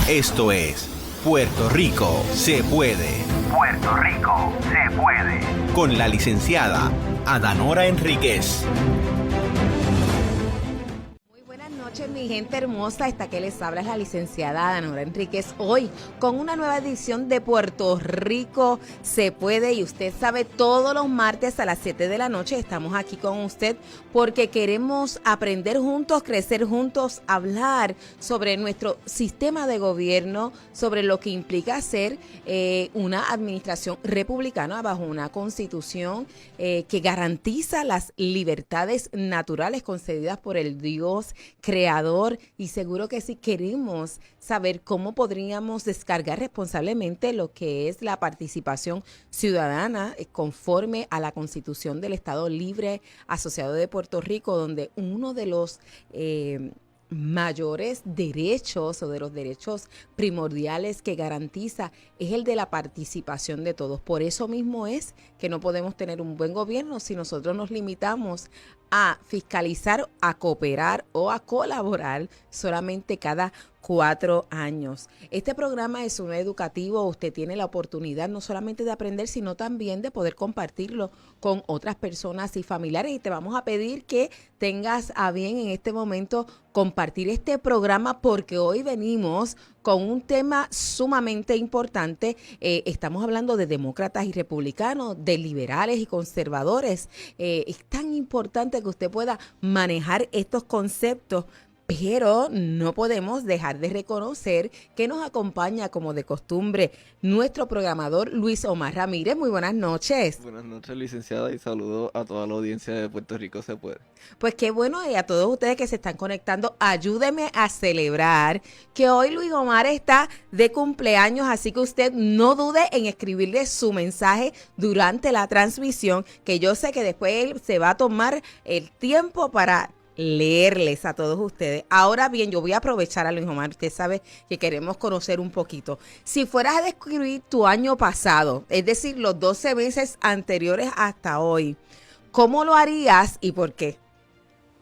Esto es Puerto Rico se puede. Puerto Rico se puede. Con la licenciada Adanora Enríquez. Buenas noches, mi gente hermosa. Esta que les habla es la licenciada Adanora Enríquez. Hoy con una nueva edición de Puerto Rico se puede. Y usted sabe, todos los martes a las 7 de la noche estamos aquí con usted porque queremos aprender juntos, crecer juntos, hablar sobre nuestro sistema de gobierno, sobre lo que implica ser una administración republicana bajo una constitución que garantiza las libertades naturales concedidas por el Dios creador, y seguro que sí queremos saber cómo podríamos descargar responsablemente lo que es la participación ciudadana conforme a la Constitución del Estado Libre Asociado de Puerto Rico, donde uno de los mayores derechos o de los derechos primordiales que garantiza es el de la participación de todos. Por eso mismo es que no podemos tener un buen gobierno si nosotros nos limitamos a fiscalizar, a cooperar o a colaborar solamente cada 4 años. Este programa es un educativo. Usted tiene la oportunidad no solamente de aprender, sino también de poder compartirlo con otras personas y familiares. Y te vamos a pedir que tengas a bien en este momento compartir este programa, porque hoy venimos con un tema sumamente importante. Estamos hablando de demócratas y republicanos, de liberales y conservadores. Es tan importante que usted pueda manejar estos conceptos, pero no podemos dejar de reconocer que nos acompaña, como de costumbre, nuestro programador Luis Omar Ramírez. Muy buenas noches. Buenas noches, licenciada, y saludo a toda la audiencia de Puerto Rico se puede. Pues qué bueno, y a todos ustedes que se están conectando, ayúdenme a celebrar que hoy Luis Omar está de cumpleaños, así que usted no dude en escribirle su mensaje durante la transmisión, que yo sé que después él se va a tomar el tiempo para leerles a todos ustedes. Ahora bien, yo voy a aprovechar a Luis Omar. Usted sabe que queremos conocer un poquito. Si fueras a describir tu año pasado, es decir, los 12 meses anteriores hasta hoy, ¿cómo lo harías y por qué?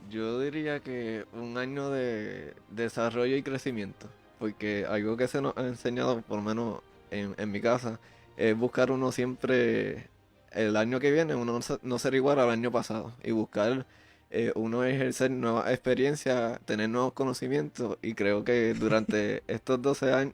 Yo diría que un año de desarrollo y crecimiento, porque algo que se nos ha enseñado, por lo menos en mi casa, es buscar uno siempre, el año que viene, uno no ser igual al año pasado, y buscar uno ejercer nuevas experiencias, tener nuevos conocimientos, y creo que durante estos 12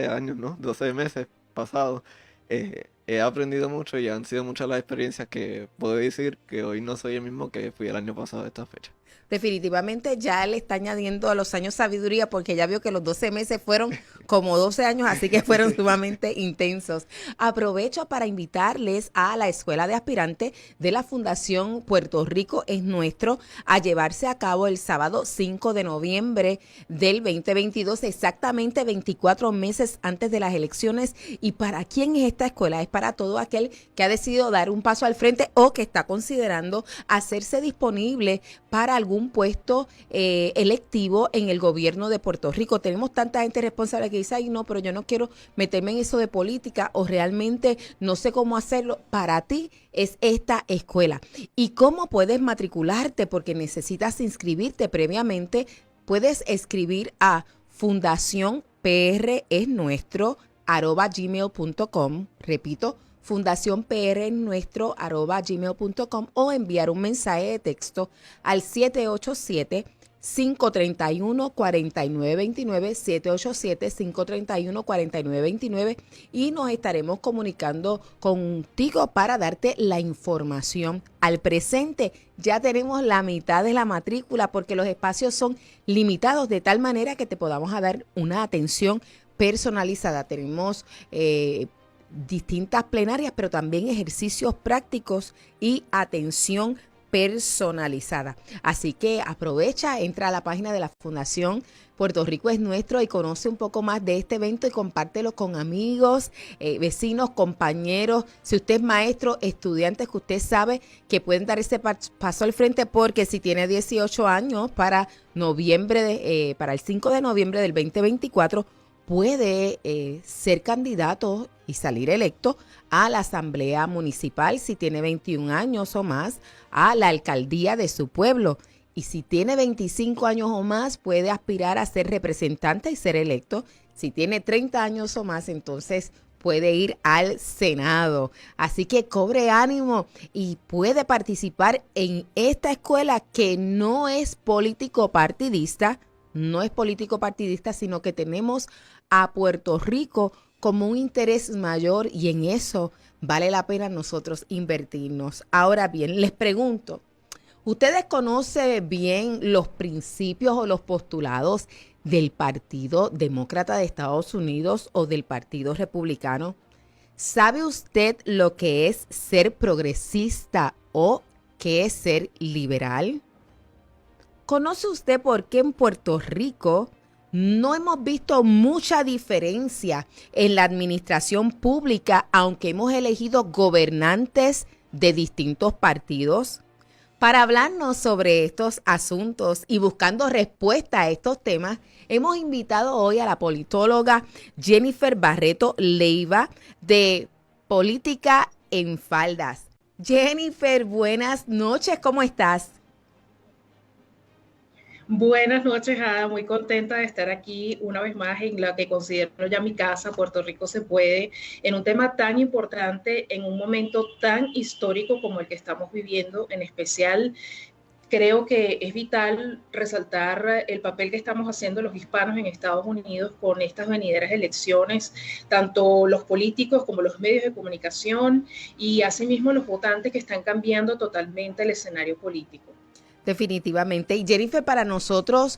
años, ¿no? 12 meses pasados, he aprendido mucho y han sido muchas las experiencias que puedo decir que hoy no soy el mismo que fui el año pasado a esta fecha. Definitivamente ya le está añadiendo a los años sabiduría, porque ya vio que los 12 meses fueron como 12 años, así que fueron sumamente intensos. Aprovecho para invitarles a la Escuela de Aspirantes de la Fundación Puerto Rico es Nuestro, a llevarse a cabo el sábado 5 de noviembre del 2022, exactamente 24 meses antes de las elecciones. ¿Y para quién es esta escuela? Es para todo aquel que ha decidido dar un paso al frente o que está considerando hacerse disponible para algún puesto electivo en el gobierno de Puerto Rico. Tenemos tanta gente responsable que dice, ay no, pero yo no quiero meterme en eso de política, o realmente no sé cómo hacerlo. Para ti es esta escuela. ¿Y cómo puedes matricularte? Porque necesitas inscribirte previamente. Puedes escribir a fundacionpresnuestro@gmail.com. Repito, fundacionpresnuestro@gmail.com, o enviar un mensaje de texto al 787-531-4929, 787-531-4929, y nos estaremos comunicando contigo para darte la información. Al presente ya tenemos la mitad de la matrícula, porque los espacios son limitados, de tal manera que te podamos dar una atención personalizada. Tenemos distintas plenarias, pero también ejercicios prácticos y atención personalizada. Así que aprovecha, entra a la página de la Fundación Puerto Rico es Nuestro y conoce un poco más de este evento y compártelo con amigos, vecinos, compañeros. Si usted es maestro, estudiantes que usted sabe que pueden dar ese paso al frente, porque si tiene 18 años para el 5 de noviembre del 2024, puede ser candidato y salir electo a la Asamblea Municipal. Si tiene 21 años o más, a la alcaldía de su pueblo. Y si tiene 25 años o más, puede aspirar a ser representante y ser electo. Si tiene 30 años o más, entonces puede ir al Senado. Así que cobre ánimo y puede participar en esta escuela que no es político partidista, sino que tenemos a Puerto Rico como un interés mayor y en eso vale la pena nosotros invertirnos. Ahora bien, les pregunto, ¿ustedes conocen bien los principios o los postulados del Partido Demócrata de Estados Unidos o del Partido Republicano? ¿Sabe usted lo que es ser progresista o qué es ser liberal? ¿Conoce usted por qué en Puerto Rico no hemos visto mucha diferencia en la administración pública, aunque hemos elegido gobernantes de distintos partidos? Para hablarnos sobre estos asuntos y buscando respuesta a estos temas, hemos invitado hoy a la politóloga Jennifer Barreto Leiva de Política en Faldas. Jennifer, buenas noches, ¿cómo estás? Buenas noches, Ada. Muy contenta de estar aquí una vez más en la que considero ya mi casa, Puerto Rico se puede, en un tema tan importante, en un momento tan histórico como el que estamos viviendo. En especial, creo que es vital resaltar el papel que estamos haciendo los hispanos en Estados Unidos con estas venideras elecciones, tanto los políticos como los medios de comunicación y asimismo los votantes que están cambiando totalmente el escenario político. Definitivamente. Y Jennifer, para nosotros,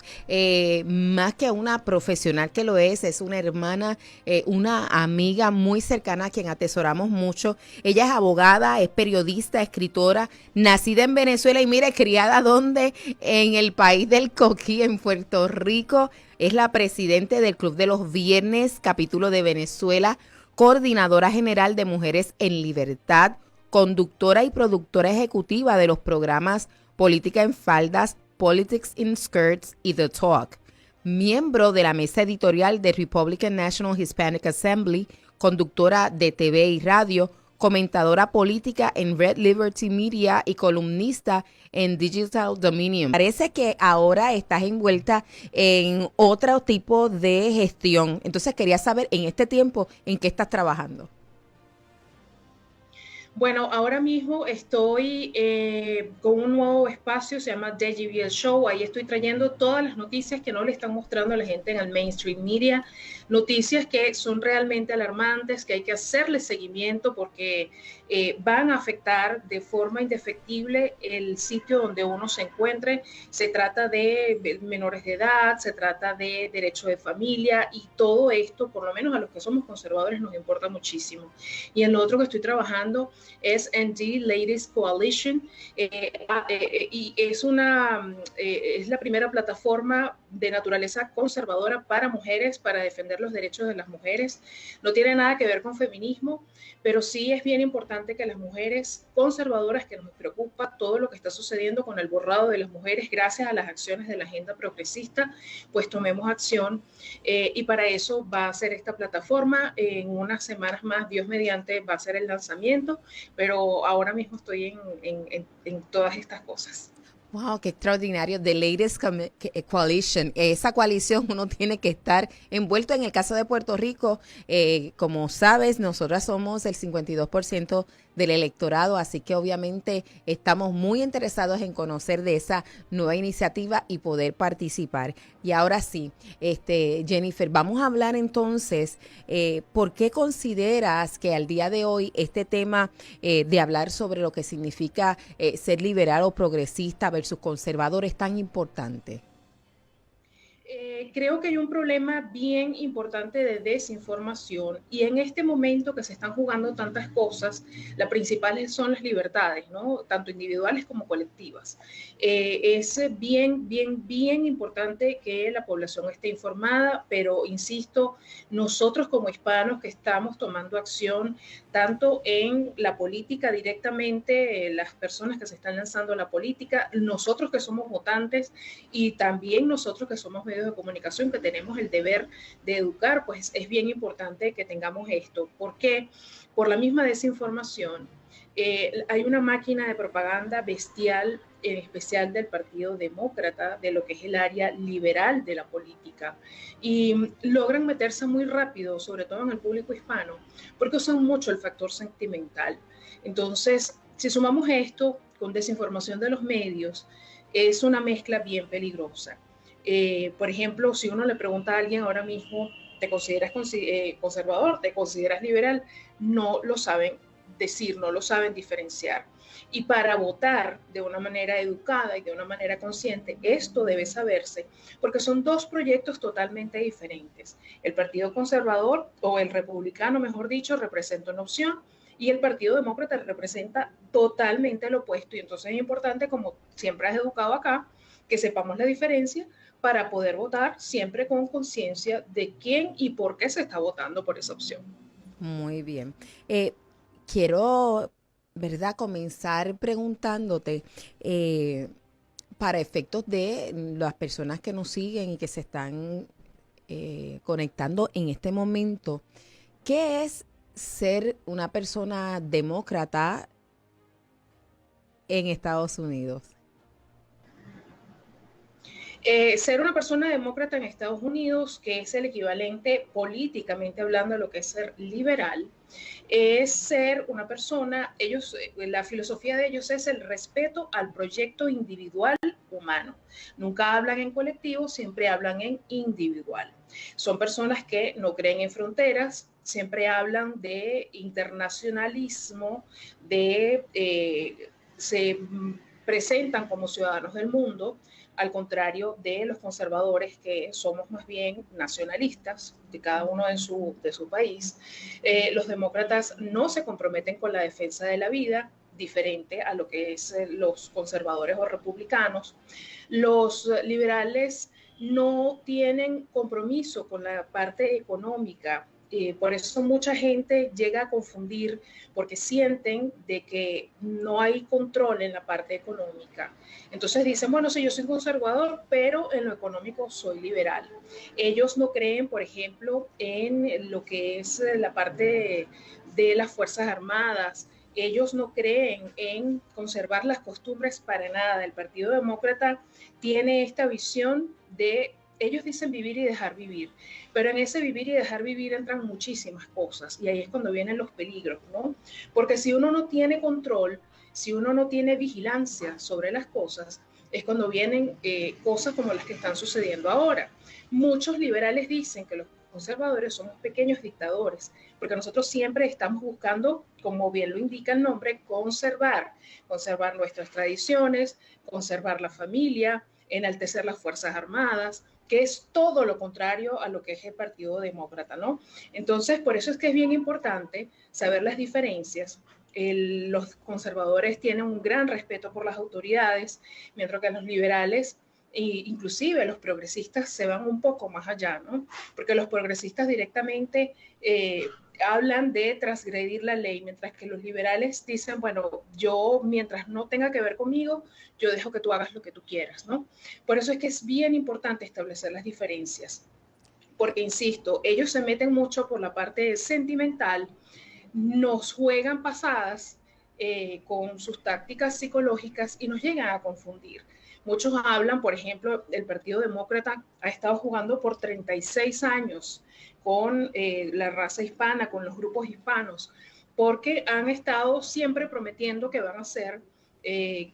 más que una profesional que lo es una hermana, una amiga muy cercana a quien atesoramos mucho. Ella es abogada, es periodista, escritora, nacida en Venezuela y mire, criada ¿dónde? En el país del Coquí, en Puerto Rico. Es la presidente del Club de los Viernes, capítulo de Venezuela, coordinadora general de Mujeres en Libertad, conductora y productora ejecutiva de los programas Política en Faldas, Politics in Skirts y The Talk. Miembro de la mesa editorial de Republican National Hispanic Assembly, conductora de TV y radio, comentadora política en Red Liberty Media y columnista en Digital Dominion. Parece que ahora estás envuelta en otro tipo de gestión. Entonces quería saber en este tiempo en qué estás trabajando. Bueno, ahora mismo estoy con un nuevo espacio, se llama DGBL Show. Ahí estoy trayendo todas las noticias que no le están mostrando a la gente en el mainstream media, noticias que son realmente alarmantes, que hay que hacerle seguimiento porque van a afectar de forma indefectible el sitio donde uno se encuentre. Se trata de menores de edad, se trata de derecho de familia y todo esto, por lo menos a los que somos conservadores, nos importa muchísimo. Y en lo otro que estoy trabajando es ND Ladies Coalition y es la primera plataforma de naturaleza conservadora para mujeres, para defender los derechos de las mujeres. No tiene nada que ver con feminismo, pero sí es bien importante que las mujeres conservadoras, que nos preocupa todo lo que está sucediendo con el borrado de las mujeres gracias a las acciones de la agenda progresista, pues tomemos acción y para eso va a ser esta plataforma. En unas semanas más, Dios mediante, va a ser el lanzamiento, pero ahora mismo estoy en todas estas cosas. Wow, qué extraordinario. The Ladies Coalition. Esa coalición uno tiene que estar envuelto. En el caso de Puerto Rico, como sabes, nosotras somos el 52% del electorado, así que obviamente estamos muy interesados en conocer de esa nueva iniciativa y poder participar. Y ahora sí, Jennifer, vamos a hablar entonces, ¿por qué consideras que al día de hoy este tema de hablar sobre lo que significa ser liberal o progresista versus conservador es tan importante? Creo que hay un problema bien importante de desinformación y en este momento que se están jugando tantas cosas, las principales son las libertades, ¿no? Tanto individuales como colectivas. Es bien importante que la población esté informada, pero insisto, nosotros como hispanos que estamos tomando acción tanto en la política directamente, las personas que se están lanzando a la política, nosotros que somos votantes y también nosotros que somos medios de comunicación que tenemos el deber de educar, pues es bien importante que tengamos esto. ¿Por qué? Por la misma desinformación Hay una máquina de propaganda bestial, en especial del Partido Demócrata, de lo que es el área liberal de la política, y logran meterse muy rápido, sobre todo en el público hispano, porque usan mucho el factor sentimental. Entonces, si sumamos esto con desinformación de los medios, es una mezcla bien peligrosa. Por ejemplo, si uno le pregunta a alguien ahora mismo, ¿te consideras conservador? ¿Te consideras liberal? No lo saben decir, no lo saben diferenciar. Y para votar de una manera educada y de una manera consciente, esto debe saberse, porque son dos proyectos totalmente diferentes. El Partido Conservador, o el Republicano, mejor dicho, representa una opción, y el Partido Demócrata representa totalmente lo opuesto. Y entonces es importante, como siempre has educado acá, que sepamos la diferencia para poder votar siempre con conciencia de quién y por qué se está votando por esa opción. Muy bien. Quiero, ¿verdad?, comenzar preguntándote, para efectos de las personas que nos siguen y que se están conectando en este momento, ¿qué es ser una persona demócrata en Estados Unidos? Ser una persona demócrata en Estados Unidos, que es el equivalente políticamente hablando a lo que es ser liberal, es ser una persona, la filosofía de ellos es el respeto al proyecto individual humano. Nunca hablan en colectivo, siempre hablan en individual. Son personas que no creen en fronteras, siempre hablan de internacionalismo, se presentan como ciudadanos del mundo, al contrario de los conservadores, que somos más bien nacionalistas, de cada uno de su país. Los demócratas no se comprometen con la defensa de la vida, diferente a lo que es los conservadores o republicanos. Los liberales no tienen compromiso con la parte económica. Por eso mucha gente llega a confundir, porque sienten de que no hay control en la parte económica. Entonces dicen, bueno, sí, yo soy conservador, pero en lo económico soy liberal. Ellos no creen, por ejemplo, en lo que es la parte de las Fuerzas Armadas. Ellos no creen en conservar las costumbres para nada. El Partido Demócrata tiene esta visión de, ellos dicen vivir y dejar vivir, pero en ese vivir y dejar vivir entran muchísimas cosas, y ahí es cuando vienen los peligros, ¿no? Porque si uno no tiene control, si uno no tiene vigilancia sobre las cosas, es cuando vienen cosas como las que están sucediendo ahora. Muchos liberales dicen que los conservadores somos pequeños dictadores, porque nosotros siempre estamos buscando, como bien lo indica el nombre, conservar nuestras tradiciones, conservar la familia, enaltecer las Fuerzas Armadas, que es todo lo contrario a lo que es el Partido Demócrata, ¿no? Entonces, por eso es que es bien importante saber las diferencias. Los conservadores tienen un gran respeto por las autoridades, mientras que los liberales, inclusive los progresistas, se van un poco más allá, ¿no? Porque los progresistas directamente hablan de transgredir la ley, mientras que los liberales dicen, bueno, yo mientras no tenga que ver conmigo, yo dejo que tú hagas lo que tú quieras, ¿no? Por eso es que es bien importante establecer las diferencias, porque, insisto, ellos se meten mucho por la parte sentimental, nos juegan pasadas con sus tácticas psicológicas y nos llegan a confundir. Muchos hablan, por ejemplo, el Partido Demócrata ha estado jugando por 36 años con la raza hispana, con los grupos hispanos, porque han estado siempre prometiendo que van a hacer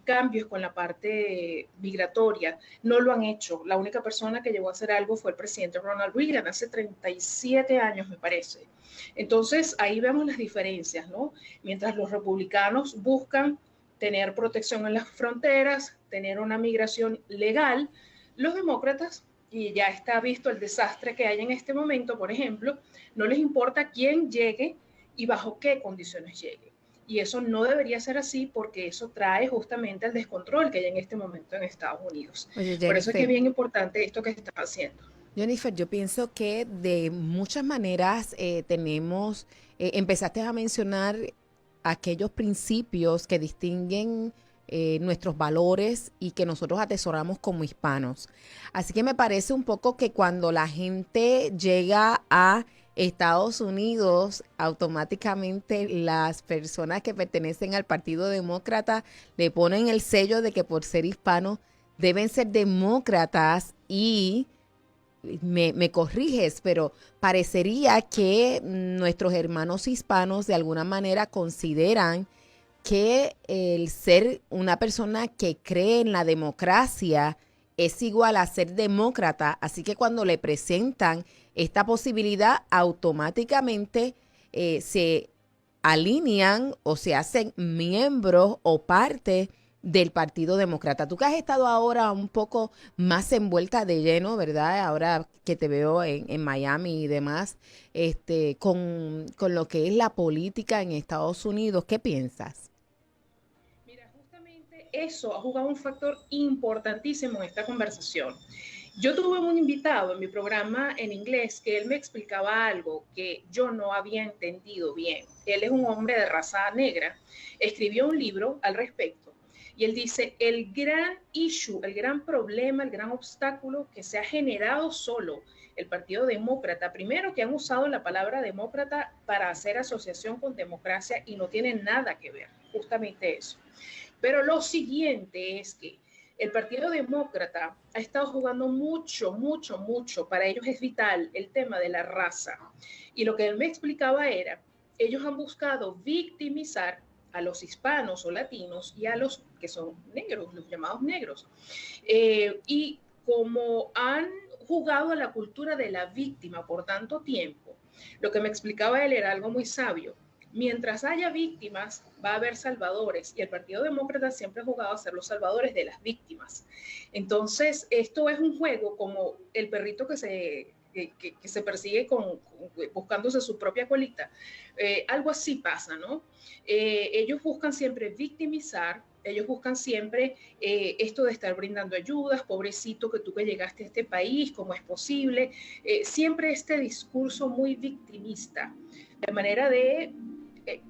cambios con la parte migratoria. No lo han hecho. La única persona que llegó a hacer algo fue el presidente Ronald Reagan, hace 37 años, me parece. Entonces, ahí vemos las diferencias, ¿no? Mientras los republicanos buscan tener protección en las fronteras, tener una migración legal, los demócratas, y ya está visto el desastre que hay en este momento, por ejemplo, no les importa quién llegue y bajo qué condiciones llegue. Y eso no debería ser así, porque eso trae justamente el descontrol que hay en este momento en Estados Unidos. Oye, por eso es que es bien importante esto que está haciendo. Jennifer, yo pienso que de muchas maneras empezaste a mencionar aquellos principios que distinguen nuestros valores y que nosotros atesoramos como hispanos. Así que me parece un poco que cuando la gente llega a Estados Unidos, automáticamente las personas que pertenecen al Partido Demócrata le ponen el sello de que por ser hispanos deben ser demócratas y me corriges, pero parecería que nuestros hermanos hispanos de alguna manera consideran que el ser una persona que cree en la democracia es igual a ser demócrata, así que cuando le presentan esta posibilidad, automáticamente se alinean o se hacen miembros o parte del Partido Demócrata. Tú que has estado ahora un poco más envuelta de lleno, ¿verdad? Ahora que te veo en Miami y demás, con lo que es la política en Estados Unidos, ¿qué piensas? Mira, justamente eso ha jugado un factor importantísimo en esta conversación. Yo tuve un invitado en mi programa en inglés que él me explicaba algo que yo no había entendido bien. Él es un hombre de raza negra, escribió un libro al respecto y él dice, el gran issue, el gran problema, el gran obstáculo que se ha generado solo el Partido Demócrata, primero que han usado la palabra demócrata para hacer asociación con democracia y no tiene nada que ver, justamente eso. Pero lo siguiente es que el Partido Demócrata ha estado jugando mucho, mucho, mucho. Para ellos es vital el tema de la raza. Y lo que él me explicaba era, ellos han buscado victimizar a los hispanos o latinos y a los que son negros, los llamados negros. Y como han jugado a la cultura de la víctima por tanto tiempo, lo que me explicaba él era algo muy sabio. Mientras haya víctimas, va a haber salvadores y el Partido Demócrata siempre ha jugado a ser los salvadores de las víctimas. Entonces, esto es un juego como el perrito que se persigue buscándose su propia colita. Algo así pasa, ¿no? Ellos buscan siempre victimizar, ellos buscan siempre esto de estar brindando ayudas, pobrecito que tú que llegaste a este país, ¿cómo es posible? Siempre este discurso muy victimista, de manera de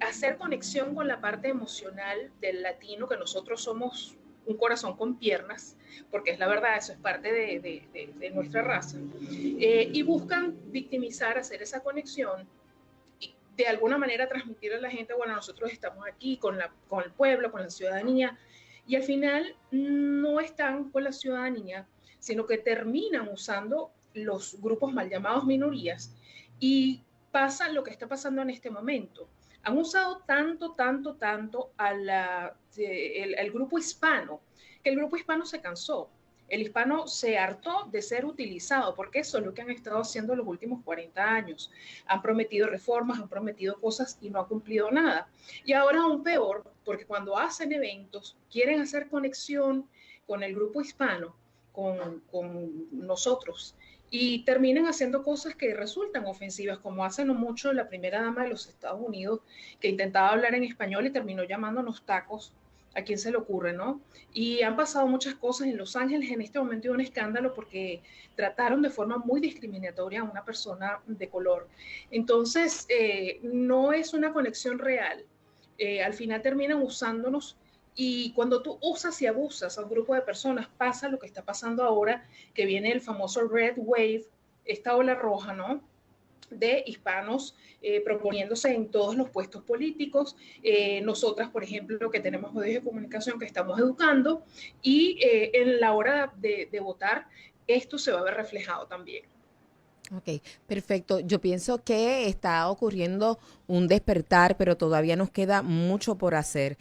hacer conexión con la parte emocional del latino, que nosotros somos un corazón con piernas, porque es la verdad, eso es parte de nuestra raza, y buscan victimizar, hacer esa conexión, y de alguna manera transmitir a la gente, bueno, nosotros estamos aquí con el pueblo, con la ciudadanía, y al final no están con la ciudadanía, sino que terminan usando los grupos mal llamados minorías, y pasa lo que está pasando en este momento. Han usado tanto al grupo hispano, que el grupo hispano se cansó. El hispano se hartó de ser utilizado, porque eso es lo que han estado haciendo los últimos 40 años. Han prometido reformas, han prometido cosas y no han cumplido nada. Y ahora aún peor, porque cuando hacen eventos, quieren hacer conexión con el grupo hispano, con nosotros, y terminan haciendo cosas que resultan ofensivas, como hace no mucho la primera dama de los Estados Unidos, que intentaba hablar en español y terminó llamándonos tacos. ¿A quién se le ocurre, no? Y han pasado muchas cosas en Los Ángeles. En este momento hay un escándalo porque trataron de forma muy discriminatoria a una persona de color. Entonces, no es una conexión real. Al final terminan usándonos. Y cuando tú usas y abusas a un grupo de personas, pasa lo que está pasando ahora, que viene el famoso Red Wave, esta ola roja, ¿no? De hispanos proponiéndose en todos los puestos políticos. Nosotras, por ejemplo, que tenemos medios de comunicación que estamos educando, y en la hora de votar, esto se va a ver reflejado también. Ok, perfecto. Yo pienso que está ocurriendo un despertar, pero todavía nos queda mucho por hacer,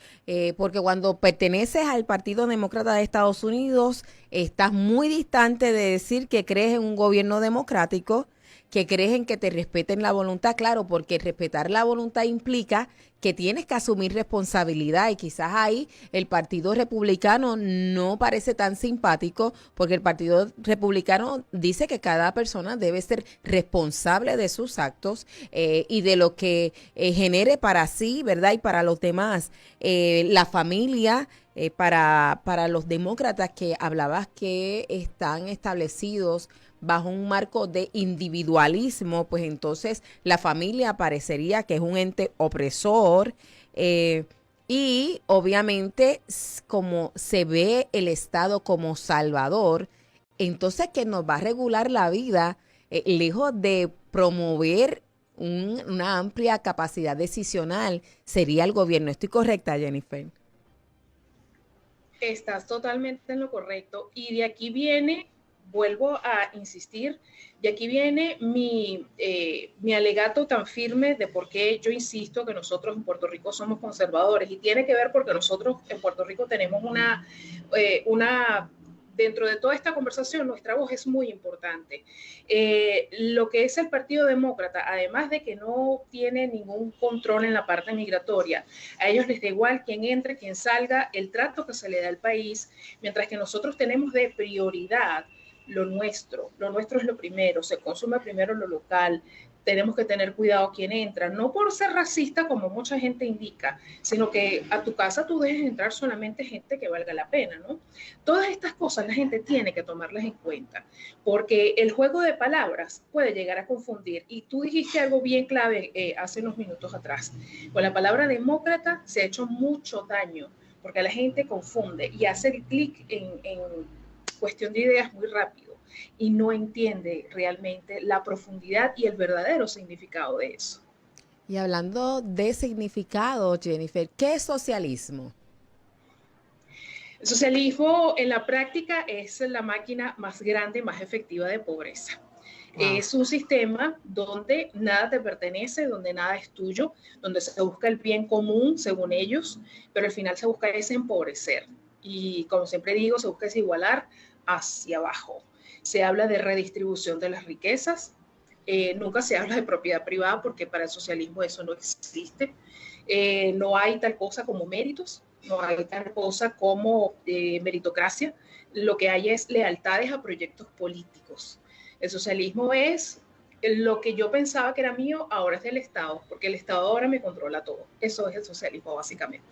porque cuando perteneces al Partido Demócrata de Estados Unidos, estás muy distante de decir que crees en un gobierno democrático, que crees en que te respeten la voluntad, claro, porque respetar la voluntad implica que tienes que asumir responsabilidad, y quizás ahí el Partido Republicano no parece tan simpático, porque el Partido Republicano dice que cada persona debe ser responsable de sus actos y de lo que genere para sí, ¿verdad? Y para los demás. La familia, para los demócratas que hablabas que están establecidos bajo un marco de individualismo, pues entonces la familia parecería que es un ente opresor, y obviamente como se ve el Estado como salvador, entonces que nos va a regular la vida, lejos de promover una amplia capacidad decisional sería el gobierno. ¿Estoy correcta, Jennifer? Estás totalmente en lo correcto. Y de aquí viene, vuelvo a insistir, de aquí viene mi alegato tan firme de por qué yo insisto que nosotros en Puerto Rico somos conservadores. Y tiene que ver porque nosotros en Puerto Rico tenemos dentro de toda esta conversación, nuestra voz es muy importante. Lo que es el Partido Demócrata, además de que no tiene ningún control en la parte migratoria, a ellos les da igual quién entre, quién salga, el trato que se le da al país, mientras que nosotros tenemos de prioridad lo nuestro es lo primero, se consume primero lo local, tenemos que tener cuidado quién entra, no por ser racista como mucha gente indica, sino que a tu casa tú dejes entrar solamente gente que valga la pena, ¿no? Todas estas cosas la gente tiene que tomarlas en cuenta, porque el juego de palabras puede llegar a confundir, y tú dijiste algo bien clave hace unos minutos atrás, con la palabra demócrata se ha hecho mucho daño, porque la gente confunde y hace el clic en cuestión de ideas muy rápido y no entiende realmente la profundidad y el verdadero significado de eso. Y hablando de significado, Jennifer, ¿qué es socialismo? El socialismo en la práctica es la máquina más grande y más efectiva de pobreza. Wow. Es un sistema donde nada te pertenece, donde nada es tuyo, donde se busca el bien común según ellos, pero al final se busca ese empobrecer. Y como siempre digo, se busca ese igualar hacia abajo. Se habla de redistribución de las riquezas, nunca se habla de propiedad privada porque para el socialismo eso no existe. No hay tal cosa como méritos, no hay tal cosa como meritocracia, lo que hay es lealtades a proyectos políticos. El socialismo es lo que yo pensaba que era mío, ahora es del Estado, porque el Estado ahora me controla todo. Eso es el socialismo, básicamente.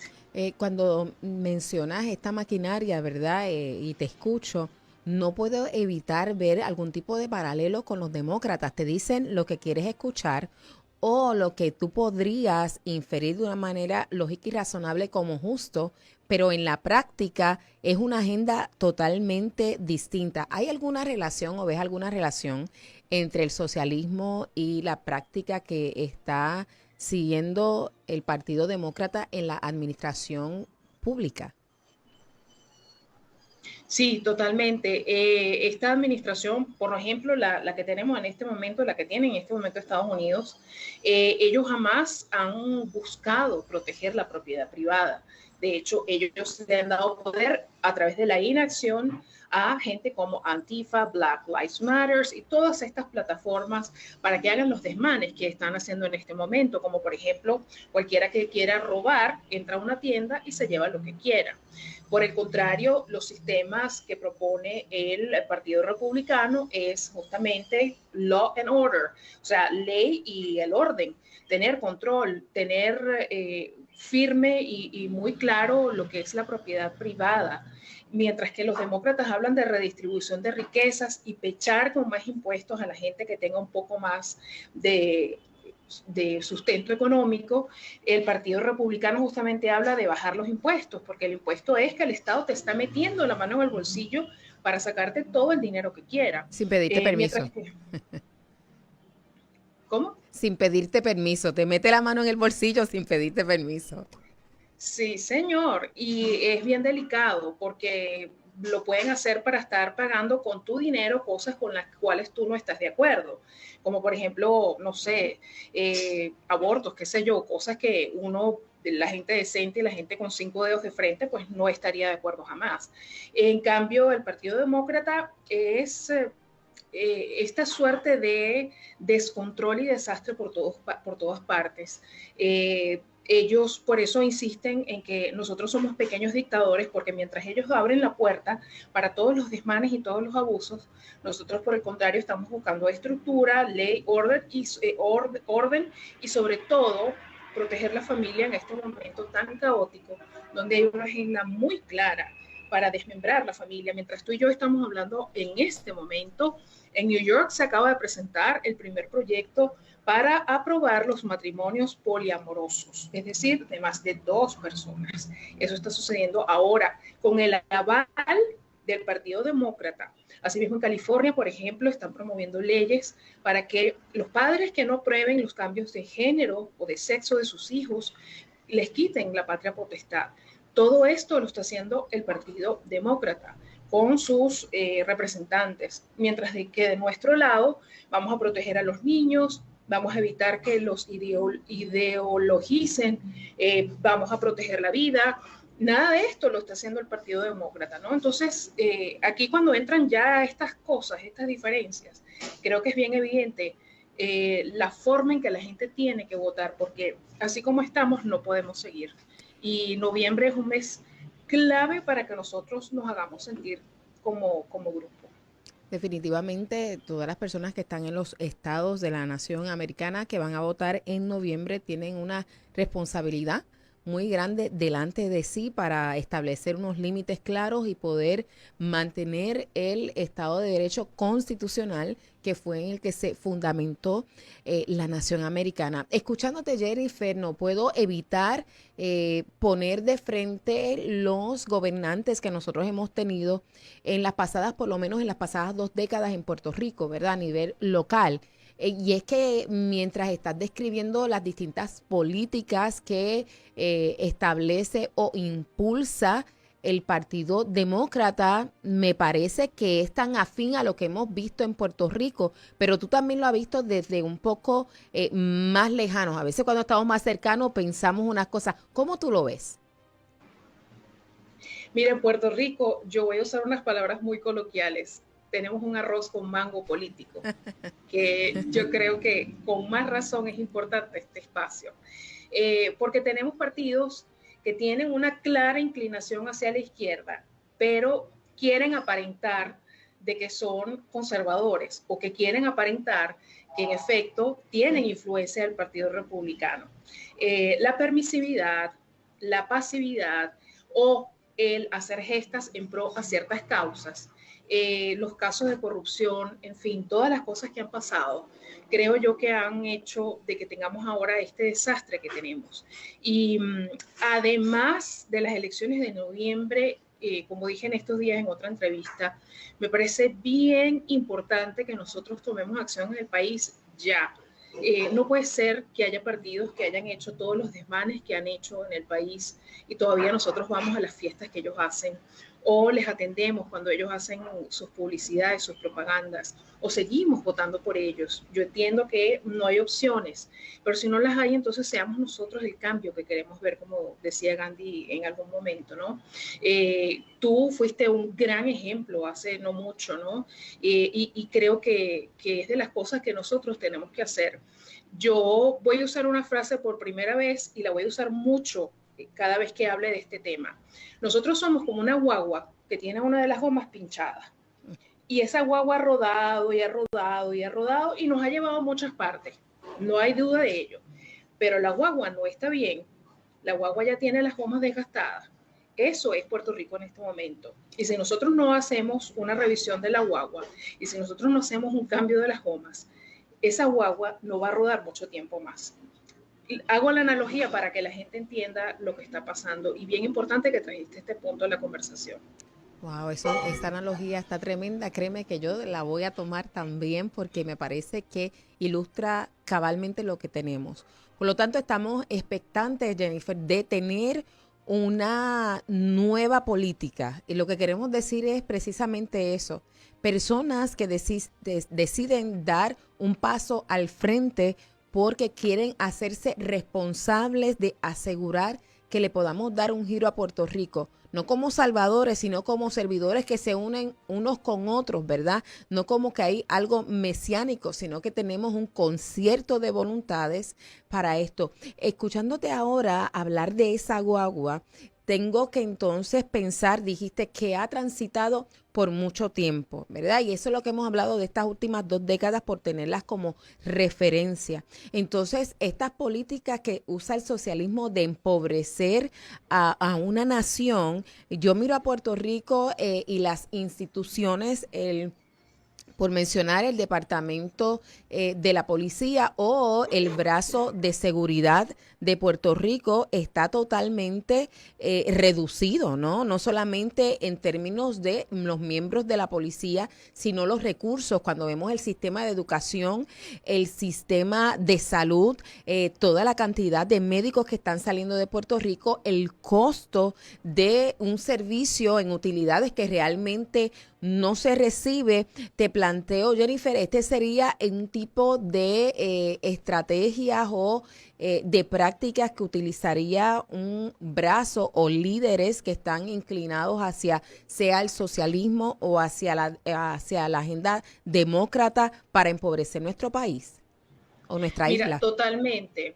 Cuando mencionas esta maquinaria, ¿verdad? Y te escucho, no puedo evitar ver algún tipo de paralelo con los demócratas. Te dicen lo que quieres escuchar o lo que tú podrías inferir de una manera lógica y razonable como justo, pero en la práctica es una agenda totalmente distinta. ¿Hay alguna relación o ves alguna relación entre el socialismo y la práctica que está siguiendo el Partido Demócrata en la administración pública? Sí, totalmente. Esta administración, por ejemplo, la que tenemos en este momento, la que tiene en este momento Estados Unidos, ellos jamás han buscado proteger la propiedad privada. De hecho, ellos le han dado poder a través de la inacción a gente como Antifa, Black Lives Matter y todas estas plataformas para que hagan los desmanes que están haciendo en este momento, como por ejemplo, cualquiera que quiera robar, entra a una tienda y se lleva lo que quiera. Por el contrario, los sistemas que propone el Partido Republicano es justamente law and order, o sea, ley y el orden, tener control, tener firme y muy claro lo que es la propiedad privada, mientras que los demócratas hablan de redistribución de riquezas y pechar con más impuestos a la gente que tenga un poco más de sustento económico. El Partido Republicano justamente habla de bajar los impuestos, porque el impuesto es que el Estado te está metiendo la mano en el bolsillo para sacarte todo el dinero que quiera. Sin pedirte permiso. ¿Cómo? Sin pedirte permiso, te mete la mano en el bolsillo sin pedirte permiso. Sí, señor, y es bien delicado porque lo pueden hacer para estar pagando con tu dinero cosas con las cuales tú no estás de acuerdo, como por ejemplo, no sé, abortos, qué sé yo, cosas que la gente decente y la gente con 5 dedos de frente, pues no estaría de acuerdo jamás. En cambio, el Partido Demócrata es esta suerte de descontrol y desastre por todas partes. Ellos por eso insisten en que nosotros somos pequeños dictadores, porque mientras ellos abren la puerta para todos los desmanes y todos los abusos, nosotros por el contrario estamos buscando estructura, ley, orden y sobre todo proteger la familia en este momento tan caótico, donde hay una agenda muy clara para desmembrar la familia. Mientras tú y yo estamos hablando en este momento, en New York se acaba de presentar el primer proyecto para aprobar los matrimonios poliamorosos, es decir, de más de 2 personas. Eso está sucediendo ahora con el aval del Partido Demócrata. Asimismo, en California, por ejemplo, están promoviendo leyes para que los padres que no aprueben los cambios de género o de sexo de sus hijos les quiten la patria potestad. Todo esto lo está haciendo el Partido Demócrata con sus representantes, mientras de que de nuestro lado vamos a proteger a los niños, vamos a evitar que los ideologicen, vamos a proteger la vida. Nada de esto lo está haciendo el Partido Demócrata, ¿no? Entonces, aquí cuando entran ya estas cosas, estas diferencias, creo que es bien evidente la forma en que la gente tiene que votar, porque así como estamos no podemos seguir. Y noviembre es un mes clave para que nosotros nos hagamos sentir como grupo. Definitivamente, todas las personas que están en los estados de la nación americana que van a votar en noviembre tienen una responsabilidad muy grande delante de sí para establecer unos límites claros y poder mantener el Estado de Derecho constitucional que fue en el que se fundamentó la nación americana. Escuchándote, Jennifer, no puedo evitar poner de frente los gobernantes que nosotros hemos tenido en las pasadas, por lo menos en las pasadas 2 décadas en Puerto Rico, ¿verdad? A nivel local. Y es que mientras estás describiendo las distintas políticas que establece o impulsa el Partido Demócrata, me parece que es tan afín a lo que hemos visto en Puerto Rico, pero tú también lo has visto desde un poco más lejanos. A veces cuando estamos más cercanos pensamos unas cosas. ¿Cómo tú lo ves? Mira, en Puerto Rico, yo voy a usar unas palabras muy coloquiales. Tenemos un arroz con mango político, que yo creo que con más razón es importante este espacio, porque tenemos partidos que tienen una clara inclinación hacia la izquierda, pero quieren aparentar de que son conservadores o que quieren aparentar que en efecto tienen influencia del Partido Republicano. La permisividad, la pasividad o el hacer gestas en pro a ciertas causas, los casos de corrupción, en fin, todas las cosas que han pasado, creo yo que han hecho de que tengamos ahora este desastre que tenemos. Y además de las elecciones de noviembre, como dije en estos días en otra entrevista, me parece bien importante que nosotros tomemos acción en el país ya. No puede ser que haya partidos que hayan hecho todos los desmanes que han hecho en el país y todavía nosotros vamos a las fiestas que ellos hacen o les atendemos cuando ellos hacen sus publicidades, sus propagandas, o seguimos votando por ellos. Yo entiendo que no hay opciones, pero si no las hay, entonces seamos nosotros el cambio que queremos ver, como decía Gandhi en algún momento, ¿no? Tú fuiste un gran ejemplo hace no mucho, ¿no? Y creo que es de las cosas que nosotros tenemos que hacer. Yo voy a usar una frase por primera vez y la voy a usar mucho cada vez que hable de este tema. Nosotros somos como una guagua que tiene una de las gomas pinchadas y esa guagua ha rodado y ha rodado y ha rodado y nos ha llevado a muchas partes, no hay duda de ello, pero la guagua no está bien, la guagua ya tiene las gomas desgastadas. Eso es Puerto Rico en este momento. Y si nosotros no hacemos una revisión de la guagua y si nosotros no hacemos un cambio de las gomas, esa guagua no va a rodar mucho tiempo más. Hago la analogía para que la gente entienda lo que está pasando y bien importante que trajiste este punto en la conversación. Wow, esta analogía está tremenda, créeme que yo la voy a tomar también porque me parece que ilustra cabalmente lo que tenemos. Por lo tanto, estamos expectantes, Jennifer, de tener una nueva política y lo que queremos decir es precisamente eso, personas que deciden dar un paso al frente porque quieren hacerse responsables de asegurar que le podamos dar un giro a Puerto Rico, no como salvadores, sino como servidores que se unen unos con otros, ¿verdad? No como que hay algo mesiánico, sino que tenemos un concierto de voluntades para esto. Escuchándote ahora hablar de esa guagua, tengo que entonces pensar, dijiste que ha transitado por mucho tiempo, ¿verdad? Y eso es lo que hemos hablado de estas últimas 2 décadas por tenerlas como referencia. Entonces, estas políticas que usa el socialismo de empobrecer a una nación, yo miro a Puerto Rico y las instituciones, el por mencionar el Departamento de la Policía o el brazo de seguridad de Puerto Rico, está totalmente reducido, ¿no? No solamente en términos de los miembros de la policía, sino los recursos. Cuando vemos el sistema de educación, el sistema de salud, toda la cantidad de médicos que están saliendo de Puerto Rico, el costo de un servicio en utilidades que realmente no se recibe. Te planteo, Jennifer, este sería un tipo de estrategias o de prácticas que utilizaría un brazo o líderes que están inclinados hacia sea el socialismo o hacia la agenda demócrata para empobrecer nuestro país o nuestra isla. Mira, totalmente.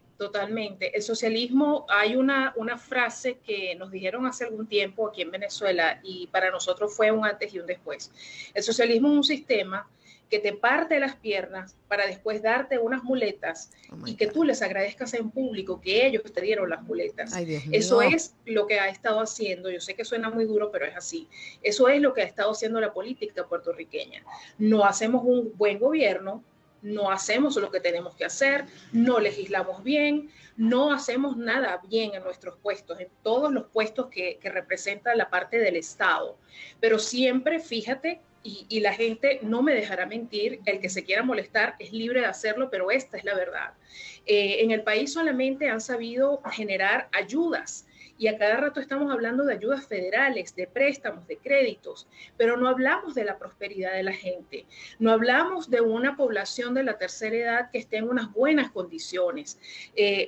El socialismo, hay una frase que nos dijeron hace algún tiempo aquí en Venezuela y para nosotros fue un antes y un después. El socialismo es un sistema que te parte las piernas para después darte unas muletas y que tú les agradezcas en público que ellos te dieron las muletas. Ay, Dios mío. Eso es lo que ha estado haciendo, yo sé que suena muy duro, pero es así. Eso es lo que ha estado haciendo la política puertorriqueña. No hacemos un buen gobierno, no hacemos lo que tenemos que hacer, no legislamos bien, no hacemos nada bien en nuestros puestos, en todos los puestos que representan la parte del Estado. Pero siempre, fíjate, y la gente no me dejará mentir, el que se quiera molestar es libre de hacerlo, pero esta es la verdad. En el país solamente han sabido generar ayudas, y a cada rato estamos hablando de ayudas federales, de préstamos, de créditos, pero no hablamos de la prosperidad de la gente, no hablamos de una población de la tercera edad que esté en unas buenas condiciones.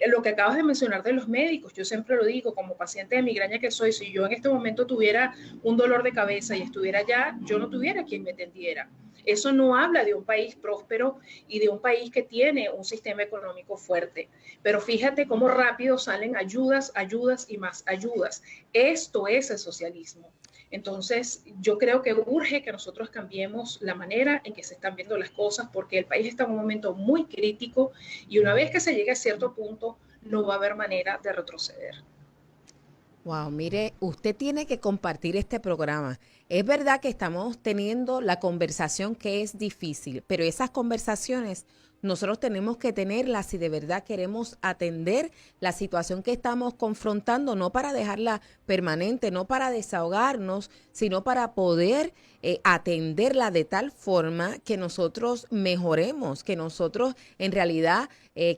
Lo que acabas de mencionar de los médicos, yo siempre lo digo, como paciente de migraña que soy, si yo en este momento tuviera un dolor de cabeza y estuviera allá, yo no tuviera quien me atendiera. Eso no habla de un país próspero y de un país que tiene un sistema económico fuerte. Pero fíjate cómo rápido salen ayudas, ayudas y más ayudas. Esto es el socialismo. Entonces, yo creo que urge que nosotros cambiemos la manera en que se están viendo las cosas, porque el país está en un momento muy crítico y una vez que se llegue a cierto punto, no va a haber manera de retroceder. Wow, mire, usted tiene que compartir este programa. Es verdad que estamos teniendo la conversación que es difícil, pero esas conversaciones nosotros tenemos que tenerlas si de verdad queremos atender la situación que estamos confrontando, no para dejarla permanente, no para desahogarnos, sino para poder atenderla de tal forma que nosotros mejoremos, que nosotros en realidad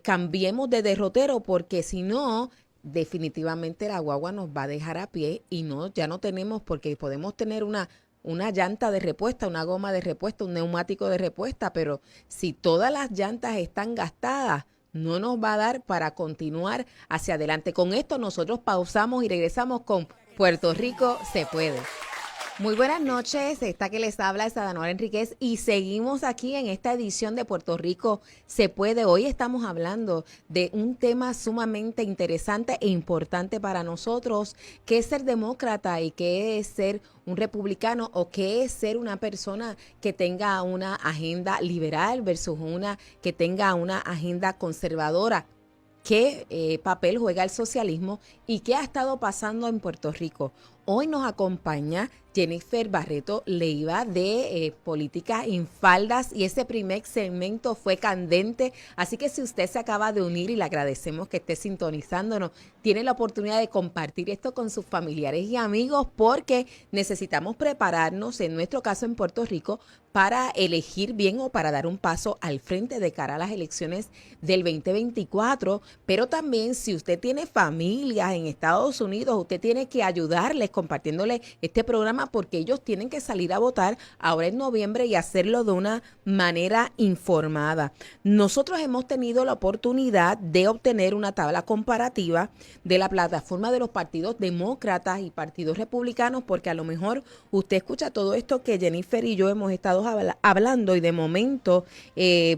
cambiemos de derrotero, porque si no, definitivamente la guagua nos va a dejar a pie y no, ya no tenemos, porque podemos tener una llanta de repuesta, una goma de repuesta, un neumático de repuesta, pero si todas las llantas están gastadas, no nos va a dar para continuar hacia adelante. Con esto nosotros pausamos y regresamos con Puerto Rico se puede. Muy buenas noches, esta que les habla es Adanora Enríquez y seguimos aquí en esta edición de Puerto Rico se puede. Hoy estamos hablando de un tema sumamente interesante e importante para nosotros, que es ser demócrata y qué es ser un republicano o qué es ser una persona que tenga una agenda liberal versus una que tenga una agenda conservadora. ¿Qué papel juega el socialismo y qué ha estado pasando en Puerto Rico? Hoy nos acompaña Jennifer Barreto Leiva de Política en Faldas y ese primer segmento fue candente, así que si usted se acaba de unir y le agradecemos que esté sintonizándonos, tiene la oportunidad de compartir esto con sus familiares y amigos porque necesitamos prepararnos, en nuestro caso en Puerto Rico, para elegir bien o para dar un paso al frente de cara a las elecciones del 2024, pero también si usted tiene familias en Estados Unidos, usted tiene que ayudarles compartiéndole este programa porque ellos tienen que salir a votar ahora en noviembre y hacerlo de una manera informada. Nosotros hemos tenido la oportunidad de obtener una tabla comparativa de la plataforma de los partidos demócratas y partidos republicanos, porque a lo mejor usted escucha todo esto que Jennifer y yo hemos estado hablando y de momento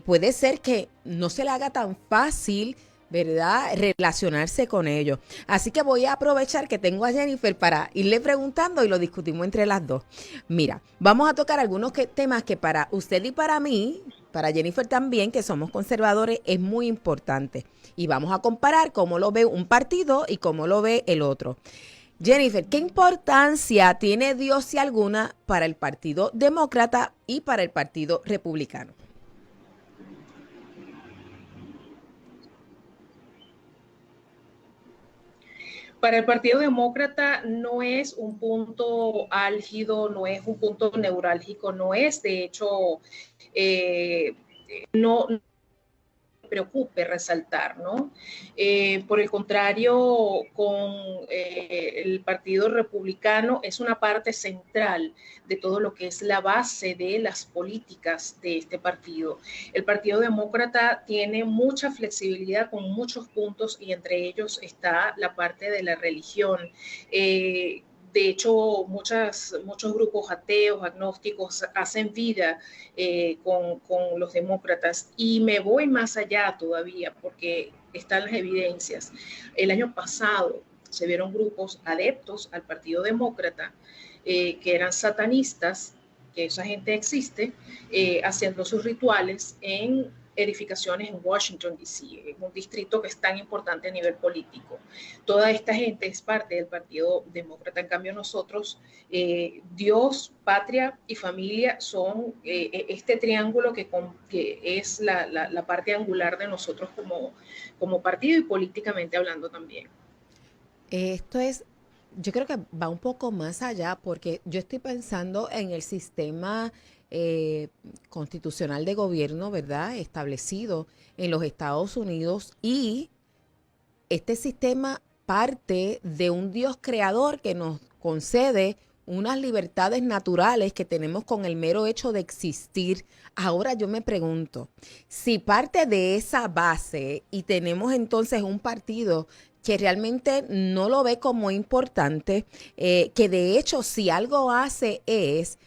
puede ser que no se le haga tan fácil, ¿verdad?, relacionarse con ellos. Así que voy a aprovechar que tengo a Jennifer para irle preguntando y lo discutimos entre las dos. Mira, vamos a tocar algunos temas que para usted y para mí, para Jennifer también, que somos conservadores, es muy importante. Y vamos a comparar cómo lo ve un partido y cómo lo ve el otro. Jennifer, ¿qué importancia tiene Dios si alguna para el Partido Demócrata y para el Partido Republicano? Para el Partido Demócrata no es un punto álgido, no es un punto neurálgico, no es, de hecho, no preocupe resaltar, ¿no? Por el contrario, con el Partido Republicano es una parte central de todo lo que es la base de las políticas de este partido. El Partido Demócrata tiene mucha flexibilidad con muchos puntos y entre ellos está la parte de la religión. De hecho, muchos grupos ateos, agnósticos, hacen vida con los demócratas. Y me voy más allá todavía, porque están las evidencias. El año pasado se vieron grupos adeptos al Partido Demócrata, que eran satanistas, que esa gente existe, haciendo sus rituales en edificaciones en Washington, D.C., en un distrito que es tan importante a nivel político. Toda esta gente es parte del Partido Demócrata. En cambio, nosotros, Dios, patria y familia son este triángulo que es la parte angular de nosotros como partido y políticamente hablando también. Esto es, yo creo que va un poco más allá porque yo estoy pensando en el sistema constitucional de gobierno, ¿verdad? Establecido en los Estados Unidos y este sistema parte de un Dios creador que nos concede unas libertades naturales que tenemos con el mero hecho de existir. Ahora yo me pregunto, si parte de esa base y tenemos entonces un partido que realmente no lo ve como importante, que de hecho si algo hace es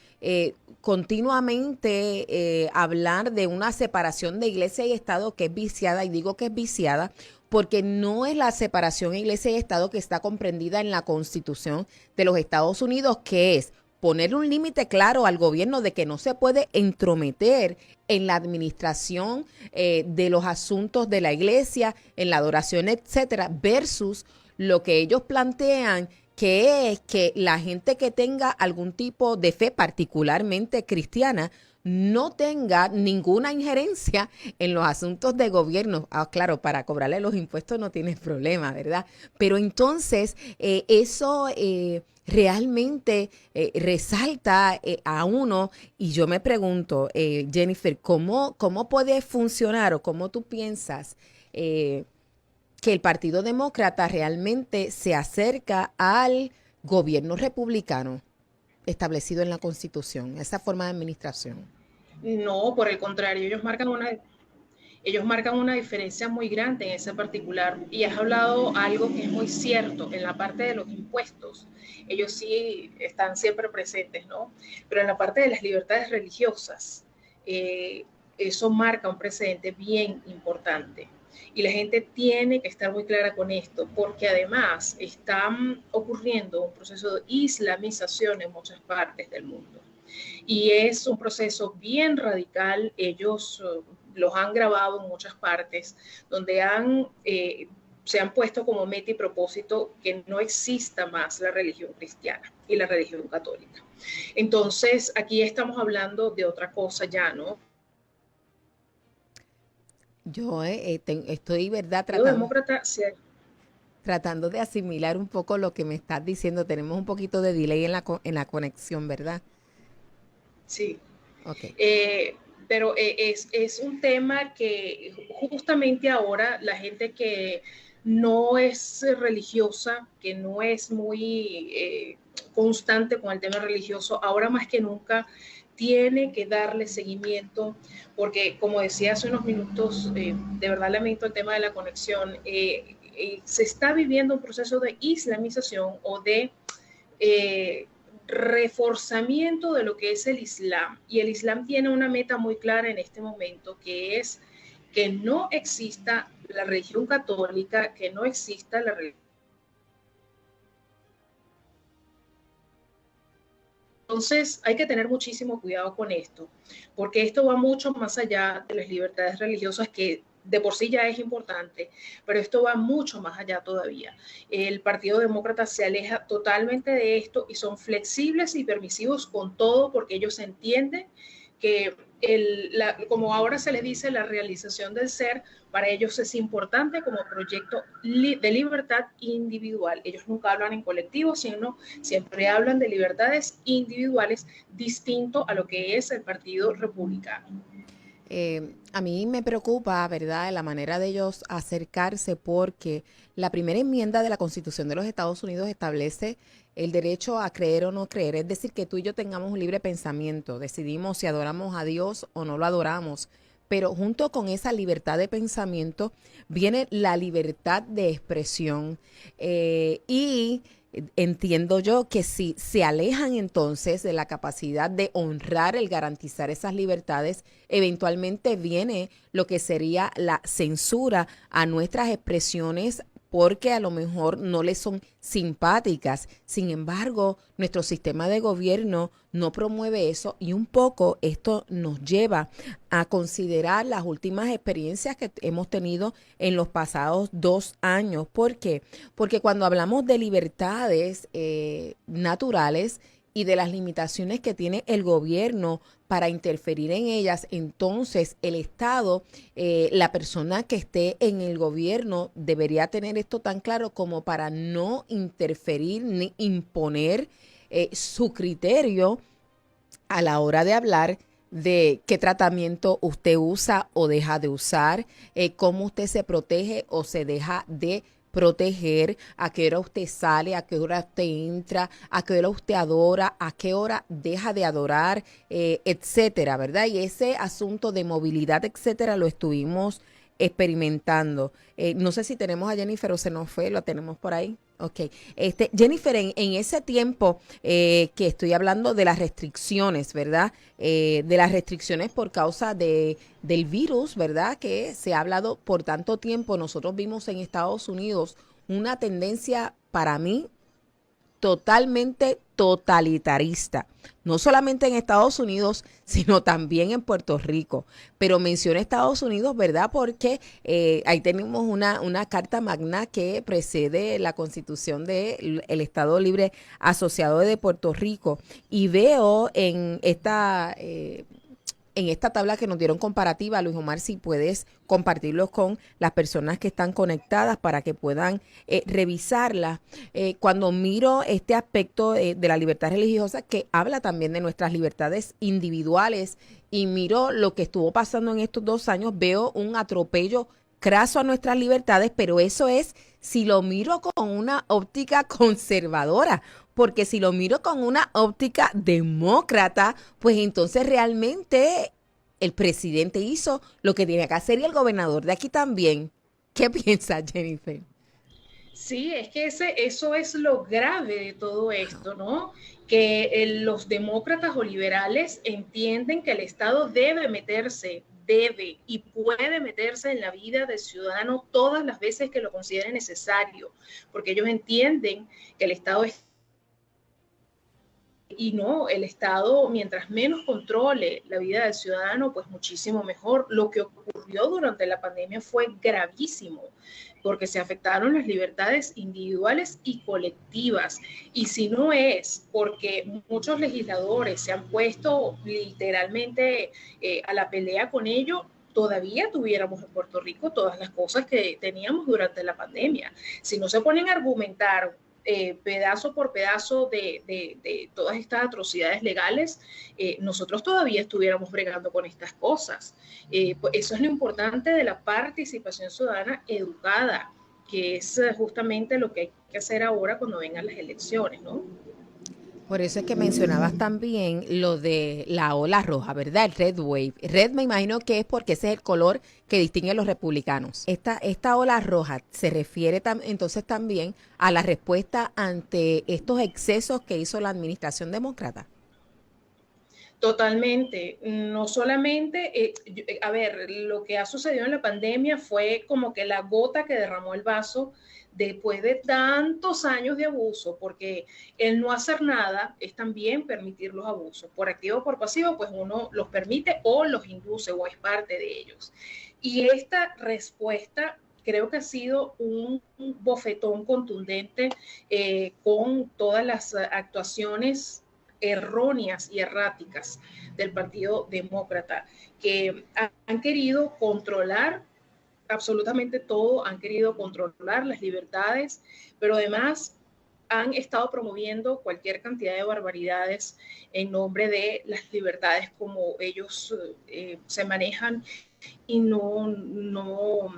continuamente hablar de una separación de iglesia y Estado que es viciada, y digo que es viciada porque no es la separación iglesia y Estado que está comprendida en la Constitución de los Estados Unidos, que es poner un límite claro al gobierno de que no se puede entrometer en la administración de los asuntos de la iglesia, en la adoración, etcétera, versus lo que ellos plantean, que es que la gente que tenga algún tipo de fe, particularmente cristiana, no tenga ninguna injerencia en los asuntos de gobierno. Claro, para cobrarle los impuestos no tienes problema, ¿verdad? Pero entonces eso realmente resalta a uno y yo me pregunto, Jennifer, ¿cómo puede funcionar o cómo tú piensas que el Partido Demócrata realmente se acerca al gobierno republicano establecido en la Constitución, esa forma de administración? No, por el contrario, ellos marcan una diferencia muy grande en ese particular y has hablado algo que es muy cierto en la parte de los impuestos. Ellos sí están siempre presentes, ¿no? Pero en la parte de las libertades religiosas, eso marca un precedente bien importante. Y la gente tiene que estar muy clara con esto, porque además están ocurriendo un proceso de islamización en muchas partes del mundo. Y es un proceso bien radical. Ellos los han grabado en muchas partes, donde se han puesto como meta y propósito que no exista más la religión cristiana y la religión católica. Entonces, aquí estamos hablando de otra cosa ya, ¿no? Yo estoy, ¿verdad? Tratando de asimilar un poco lo que me estás diciendo. Tenemos un poquito de delay en la conexión, ¿verdad? Sí. Okay. Pero es un tema que justamente ahora la gente que no es religiosa, que no es muy constante con el tema religioso, ahora más que nunca tiene que darle seguimiento, porque como decía hace unos minutos, de verdad lamento el tema de la conexión, se está viviendo un proceso de islamización o de reforzamiento de lo que es el Islam. Y el Islam tiene una meta muy clara en este momento, que es que no exista la religión católica, que no exista la religión. Entonces hay que tener muchísimo cuidado con esto, porque esto va mucho más allá de las libertades religiosas que de por sí ya es importante, pero esto va mucho más allá todavía. El Partido Demócrata se aleja totalmente de esto y son flexibles y permisivos con todo porque ellos entienden que como ahora se les dice, la realización del ser, para ellos es importante como proyecto de libertad individual. Ellos nunca hablan en colectivo, sino siempre hablan de libertades individuales, distinto a lo que es el Partido Republicano. A mí me preocupa, ¿verdad?, la manera de ellos acercarse porque la primera enmienda de la Constitución de los Estados Unidos establece el derecho a creer o no creer, es decir, que tú y yo tengamos un libre pensamiento, decidimos si adoramos a Dios o no lo adoramos, pero junto con esa libertad de pensamiento viene la libertad de expresión y entiendo yo que si se alejan entonces de la capacidad de honrar el garantizar esas libertades, eventualmente viene lo que sería la censura a nuestras expresiones porque a lo mejor no les son simpáticas. Sin embargo, nuestro sistema de gobierno no promueve eso y un poco esto nos lleva a considerar las últimas experiencias que hemos tenido en los pasados 2 años. ¿Por qué? Porque cuando hablamos de libertades naturales y de las limitaciones que tiene el gobierno para interferir en ellas, entonces el Estado, la persona que esté en el gobierno debería tener esto tan claro como para no interferir ni imponer su criterio a la hora de hablar de qué tratamiento usted usa o deja de usar, cómo usted se protege o se deja de proteger, a qué hora usted sale, a qué hora usted entra, a qué hora usted adora, a qué hora deja de adorar, etcétera, ¿verdad? Y ese asunto de movilidad, etcétera, lo estuvimos experimentando. No sé si tenemos a Jennifer o se nos fue, lo tenemos por ahí. Ok. Jennifer, en ese tiempo que estoy hablando de las restricciones, ¿verdad? De las restricciones por causa del virus, ¿verdad? Que se ha hablado por tanto tiempo. Nosotros vimos en Estados Unidos una tendencia para mí totalmente totalitarista, no solamente en Estados Unidos, sino también en Puerto Rico. Pero menciono Estados Unidos, ¿verdad? Porque ahí tenemos una carta magna que precede la Constitución del Estado Libre Asociado de Puerto Rico. Y veo en esta tabla que nos dieron comparativa, Luis Omar, si puedes compartirlos con las personas que están conectadas para que puedan revisarla. Cuando miro este aspecto de la libertad religiosa, que habla también de nuestras libertades individuales, y miro lo que estuvo pasando en estos 2 años, veo un atropello craso a nuestras libertades, pero eso es si lo miro con una óptica conservadora, porque si lo miro con una óptica demócrata, pues entonces realmente el presidente hizo lo que tenía que hacer y el gobernador de aquí también. ¿Qué piensas, Jennifer? Sí, es que eso es lo grave de todo esto, ¿no? Que los demócratas o liberales entienden que el Estado debe y puede meterse en la vida del ciudadano todas las veces que lo considere necesario, porque ellos entienden que el Estado es... Y no, el Estado, mientras menos controle la vida del ciudadano, pues muchísimo mejor. Lo que ocurrió durante la pandemia fue gravísimo, porque se afectaron las libertades individuales y colectivas. Y si no es porque muchos legisladores se han puesto literalmente a la pelea con ello, todavía tuviéramos en Puerto Rico todas las cosas que teníamos durante la pandemia. Si no se ponen a argumentar pedazo por pedazo de todas estas atrocidades legales, nosotros todavía estuviéramos bregando con estas cosas. Pues eso es lo importante de la participación ciudadana educada, que es justamente lo que hay que hacer ahora cuando vengan las elecciones, ¿no? Por eso es que mencionabas también lo de la ola roja, ¿verdad? El red wave. Red me imagino que es porque ese es el color que distingue a los republicanos. Esta ola roja se refiere entonces también a la respuesta ante estos excesos que hizo la administración demócrata. Totalmente, no solamente, a ver, lo que ha sucedido en la pandemia fue como que la gota que derramó el vaso después de tantos años de abuso, porque el no hacer nada es también permitir los abusos, por activo o por pasivo, pues uno los permite o los induce o es parte de ellos. Y esta respuesta creo que ha sido un bofetón contundente con todas las actuaciones erróneas y erráticas del Partido Demócrata, que han querido controlar absolutamente todo, han querido controlar las libertades, pero además han estado promoviendo cualquier cantidad de barbaridades en nombre de las libertades como ellos se manejan y no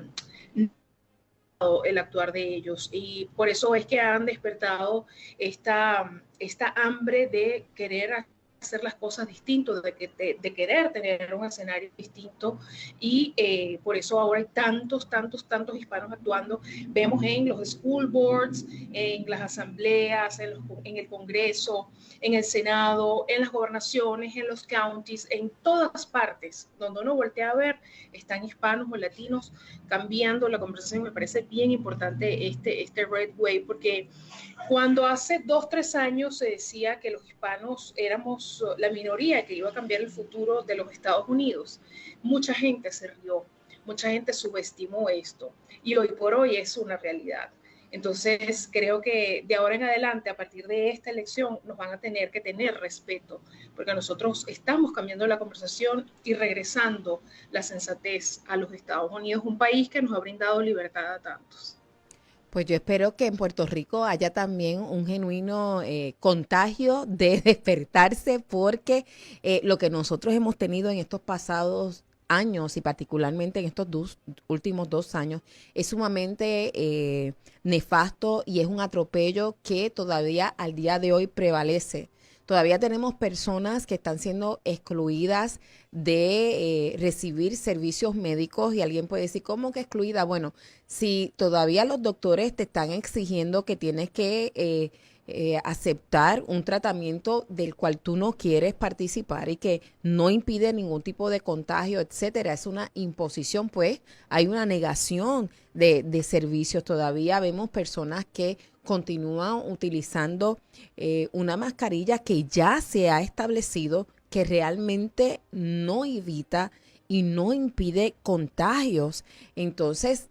el actuar de ellos. Y por eso es que han despertado esta hambre de querer hacer las cosas distintos, de querer tener un escenario distinto y por eso ahora hay tantos hispanos actuando. Vemos en los school boards, en las asambleas, en el Congreso, en el Senado, en las gobernaciones, en los counties, en todas partes donde uno voltea a ver, están hispanos o latinos cambiando la conversación. Me parece bien importante este Red Wave, porque cuando hace 2-3 años se decía que los hispanos éramos la minoría que iba a cambiar el futuro de los Estados Unidos, mucha gente se rió, mucha gente subestimó esto y hoy por hoy es una realidad. Entonces creo que de ahora en adelante, a partir de esta elección, nos van a tener que tener respeto, porque nosotros estamos cambiando la conversación y regresando la sensatez a los Estados Unidos, un país que nos ha brindado libertad a tantos. Pues yo espero que en Puerto Rico haya también un genuino contagio de despertarse, porque lo que nosotros hemos tenido en estos pasados años y particularmente en estos últimos 2 años es sumamente nefasto y es un atropello que todavía al día de hoy prevalece. Todavía tenemos personas que están siendo excluidas de recibir servicios médicos y alguien puede decir, ¿cómo que excluida? Bueno, si todavía los doctores te están exigiendo que tienes que aceptar un tratamiento del cual tú no quieres participar y que no impide ningún tipo de contagio, etcétera, es una imposición, pues hay una negación de servicios. Todavía vemos personas que continúan utilizando una mascarilla que ya se ha establecido que realmente no evita y no impide contagios. Entonces,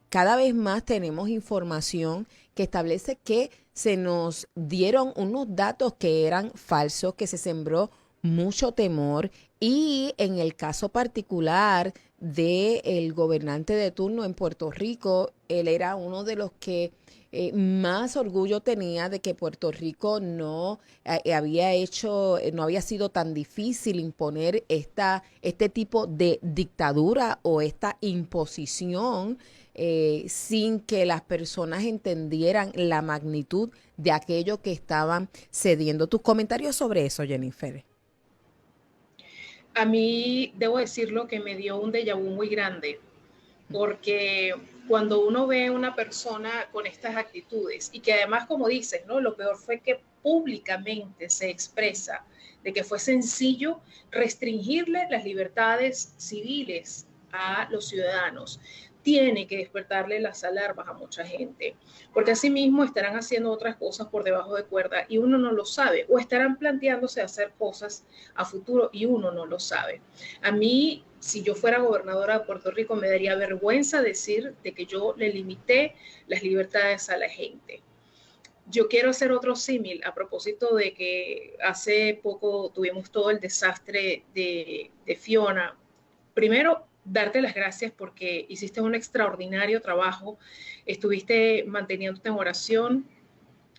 cada vez más tenemos información que establece que se nos dieron unos datos que eran falsos, que se sembró mucho temor y en el caso particular del gobernante de turno en Puerto Rico, él era uno de los que más orgullo tenía de que Puerto Rico no había sido tan difícil imponer este tipo de dictadura o esta imposición sin que las personas entendieran la magnitud de aquello que estaban cediendo. ¿Tus comentarios sobre eso, Jennifer? A mí, debo decirlo, que me dio un déjà vu muy grande, porque cuando uno ve a una persona con estas actitudes y que además, como dices, ¿no? Lo peor fue que públicamente se expresa de que fue sencillo restringirle las libertades civiles a los ciudadanos. Tiene que despertarle las alarmas a mucha gente, porque asimismo estarán haciendo otras cosas por debajo de cuerda y uno no lo sabe, o estarán planteándose hacer cosas a futuro y uno no lo sabe. A mí, si yo fuera gobernadora de Puerto Rico, me daría vergüenza decir de que yo le limité las libertades a la gente. Yo quiero hacer otro símil a propósito de que hace poco tuvimos todo el desastre de Fiona. Primero, darte las gracias porque hiciste un extraordinario trabajo, estuviste manteniéndote en oración,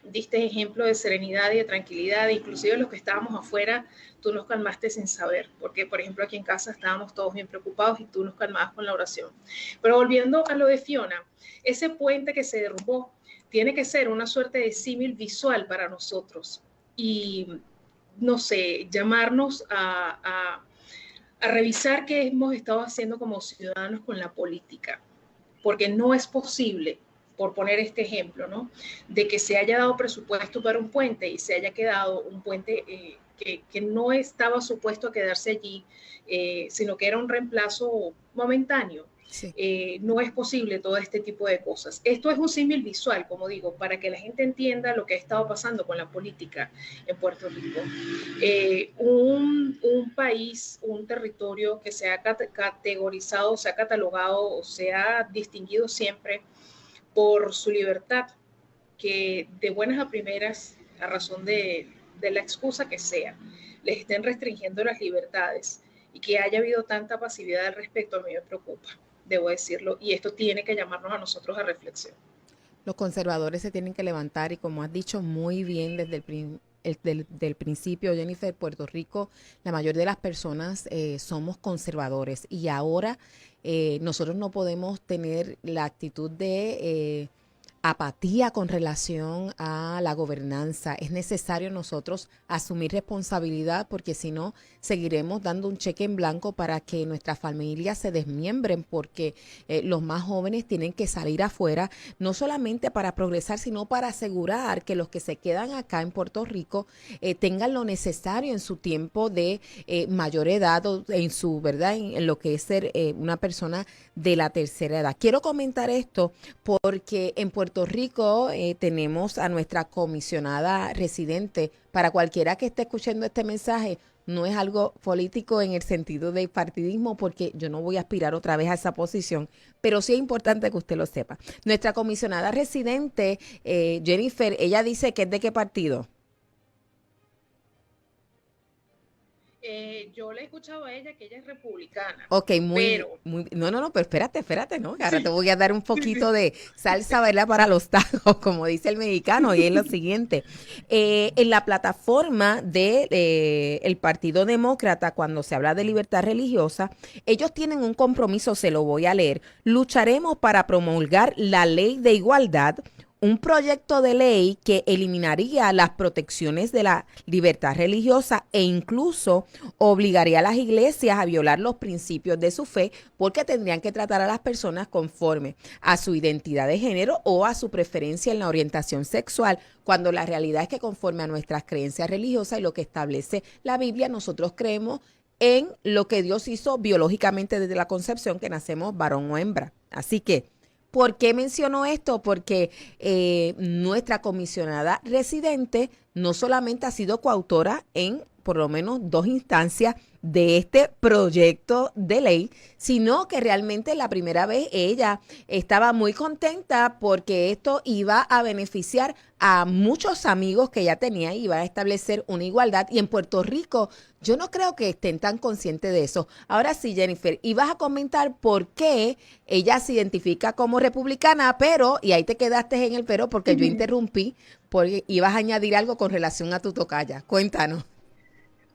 diste ejemplo de serenidad y de tranquilidad, inclusive los que estábamos afuera, tú nos calmaste sin saber, porque por ejemplo aquí en casa estábamos todos bien preocupados y tú nos calmabas con la oración. Pero volviendo a lo de Fiona, ese puente que se derrumbó tiene que ser una suerte de símil visual para nosotros y, no sé, llamarnos a revisar qué hemos estado haciendo como ciudadanos con la política, porque no es posible, por poner este ejemplo, ¿no? De que se haya dado presupuesto para un puente y se haya quedado un puente que no estaba supuesto a quedarse allí, sino que era un reemplazo momentáneo. Sí. No es posible todo este tipo de cosas. Esto es un símil visual, como digo, para que la gente entienda lo que ha estado pasando con la política en Puerto Rico. Un país, un territorio que se ha categorizado, se ha catalogado o se ha distinguido siempre por su libertad, que de buenas a primeras, a razón de la excusa que sea, les estén restringiendo las libertades y que haya habido tanta pasividad al respecto, a mí me preocupa, debo decirlo, y esto tiene que llamarnos a nosotros a reflexión. Los conservadores se tienen que levantar y como has dicho muy bien desde del principio, Jennifer, Puerto Rico, la mayoría de las personas somos conservadores y ahora nosotros no podemos tener la actitud de apatía con relación a la gobernanza. Es necesario nosotros asumir responsabilidad porque si no seguiremos dando un cheque en blanco para que nuestras familias se desmiembren porque los más jóvenes tienen que salir afuera no solamente para progresar sino para asegurar que los que se quedan acá en Puerto Rico tengan lo necesario en su tiempo de mayor edad o en su verdad en lo que es ser una persona de la tercera edad. Quiero comentar esto porque en Puerto Rico tenemos a nuestra comisionada residente. Para cualquiera que esté escuchando este mensaje, no es algo político en el sentido de partidismo, porque yo no voy a aspirar otra vez a esa posición, pero sí es importante que usted lo sepa. Nuestra comisionada residente, Jennifer, ella dice que es de qué partido. Yo le he escuchado a ella que ella es republicana. Ok, no, pero espérate, ¿no? Ahora te voy a dar un poquito de salsa, ¿verdad? Para los tacos, como dice el mexicano, y es lo siguiente. En la plataforma del Partido Demócrata, cuando se habla de libertad religiosa, ellos tienen un compromiso, se lo voy a leer. Lucharemos para promulgar la ley de igualdad, un proyecto de ley que eliminaría las protecciones de la libertad religiosa e incluso obligaría a las iglesias a violar los principios de su fe porque tendrían que tratar a las personas conforme a su identidad de género o a su preferencia en la orientación sexual, cuando la realidad es que conforme a nuestras creencias religiosas y lo que establece la Biblia, nosotros creemos en lo que Dios hizo biológicamente desde la concepción, que nacemos varón o hembra. Así que, ¿por qué menciono esto? Porque nuestra comisionada residente no solamente ha sido coautora en por lo menos 2 instancias de este proyecto de ley, sino que realmente la primera vez ella estaba muy contenta porque esto iba a beneficiar a muchos amigos que ella tenía y iba a establecer una igualdad. Y en Puerto Rico yo no creo que estén tan conscientes de eso. Ahora sí, Jennifer, ibas a comentar por qué ella se identifica como republicana, pero, y ahí te quedaste en el pero porque yo interrumpí, porque ibas a añadir algo con relación a tu tocaya. Cuéntanos.